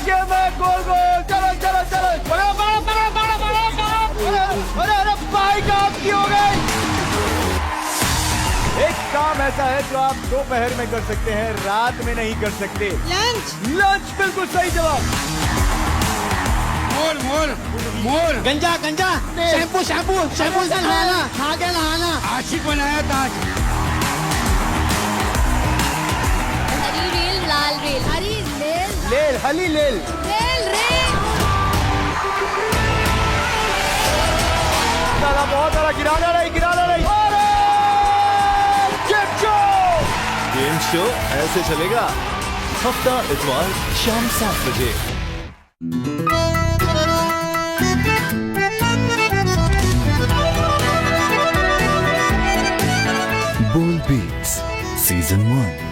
गेम है, गोल गोल, चलो चलो चलो, बड़ा बड़ा बड़ा बड़ा बड़ा बड़ा, अरे अरे भाई काम की हो गई। एक काम ऐसा है जो आप दोपहर में कर सकते हैं, रात में नहीं कर सकते। लंच। लंच बिल्कुल सही जवाब। मोर मोर मोर, गंजा गंजा, शैम्पू शैम्पू शैम्पू से नहाना, खा के नहाना। आशिक बनाया था आज। हरी रेल लाल रेल, हरी रेल लेल हली लेल रेल रेल। दादा बहुत बड़ा गिराना नहीं, गिराना नहीं। गेम शो ऐसे चलेगा हफ्ता इतवार शाम 7 बजे। बोल बीट्स सीजन 1।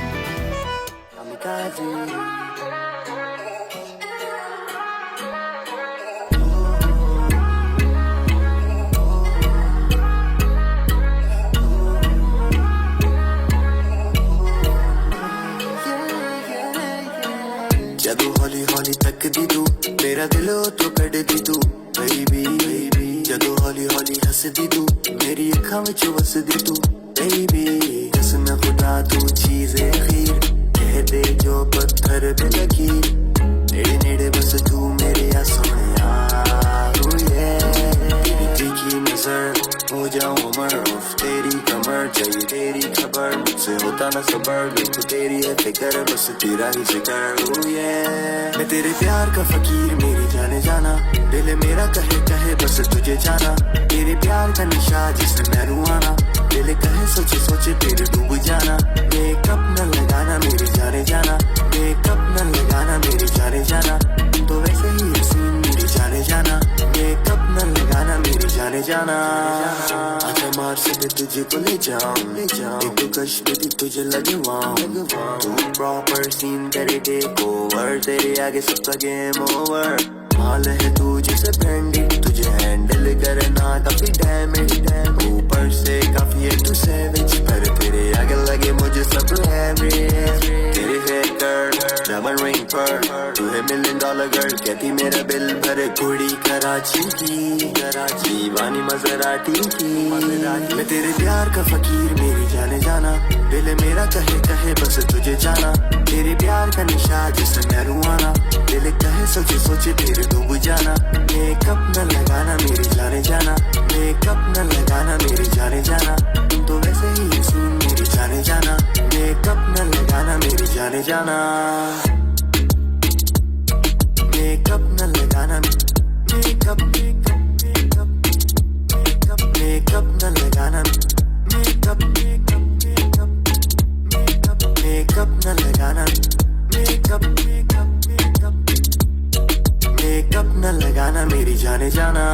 ਜਦੋਂ ਹੌਲੀ ਹੌਲੀ ਤੱਕਦੀ ਤੂੰ, ਮੇਰਾ ਦਿਲ ਉੱਤੋਂ ਕੱਢਦੀ ਤੂੰ ਬੇਬੀ ਬੇਬੀ। ਜਦੋਂ ਹੌਲੀ ਹੌਲੀ ਹੱਸਦੀ ਤੂੰ, ਮੇਰੀ ਅੱਖਾਂ ਵਿੱਚ ਵਸਦੀ ਤੂੰ ਬੇਬੀ। ਕਸਮ ਖੁਦਾ ਤੂੰ ਚੀਜ਼ ਏ ਅਖੀਰ, कहते जो पत्थर पे लकीर, नेड़े नेड़े बस तू मेरे आ सोनिया। तेरी तीखी नजर हो जाऊं अमर, उफ तेरी कमर चाहिए तेरी खबर, मुझसे होता ना सबर, देखो तेरी है फिक्र बस तेरा ही जिक्र। मैं तेरे प्यार का फकीर मेरी जाने जाना, दिल मेरा कहे कहे बस तुझे जाना, तेरे प्यार का निशा जिसने मैं रुआना, दिल कहे सोचे सोचे तेरे डूब जाना। मेकअप न लगाना मेरी जाने जाना, मेकअप न लगाना मेरी जाने जाना, तो वैसे ही हसीन मेरी जाने जाना, मेकअप न लगाना मेरी जाने जाना। आजा मार से तुझे को ले जाऊं, एक कश्मीरी तुझे लगवाऊं, तू प्रॉपर सीन करे टेक ओवर, तेरे आगे सबका गेम ओवर। माल है तू जैसे ब्रांडेड, तुझे हैंडल करना काफी डैमेज, ऊपर से काफी है तू सैवेज, पर तेरे आगे लगे मुझे सब एवरेज। तेरे हेयर कट डबल रिंग पर तू है $1 million $1 गर्ल कहती मेरा बिल भरे कुड़ी कराची की दीवानी मजराटी की मैं तेरे प्यार का फकीर मेरी जाने जाना दिल मेरा कहे कहे बस तुझे जाना तेरे प्यार का निशा जिससे मैं रुआना दिल कहे सोचे सोचे तेरे डूब जाना मेकअप न लगाना मेरी जाने जाना मेकअप न लगाना मेरी जाने जाना तुम तो वैसे ही हसीन मेरी जाने जाना मेकअप न लगाना मेरी जाने जाना मेकअप न लगाना मेकअप मेकअप न लगाना मेकअप मेकअप न लगाना मेकअप मेकअप न लगाना मेरी जाने जाना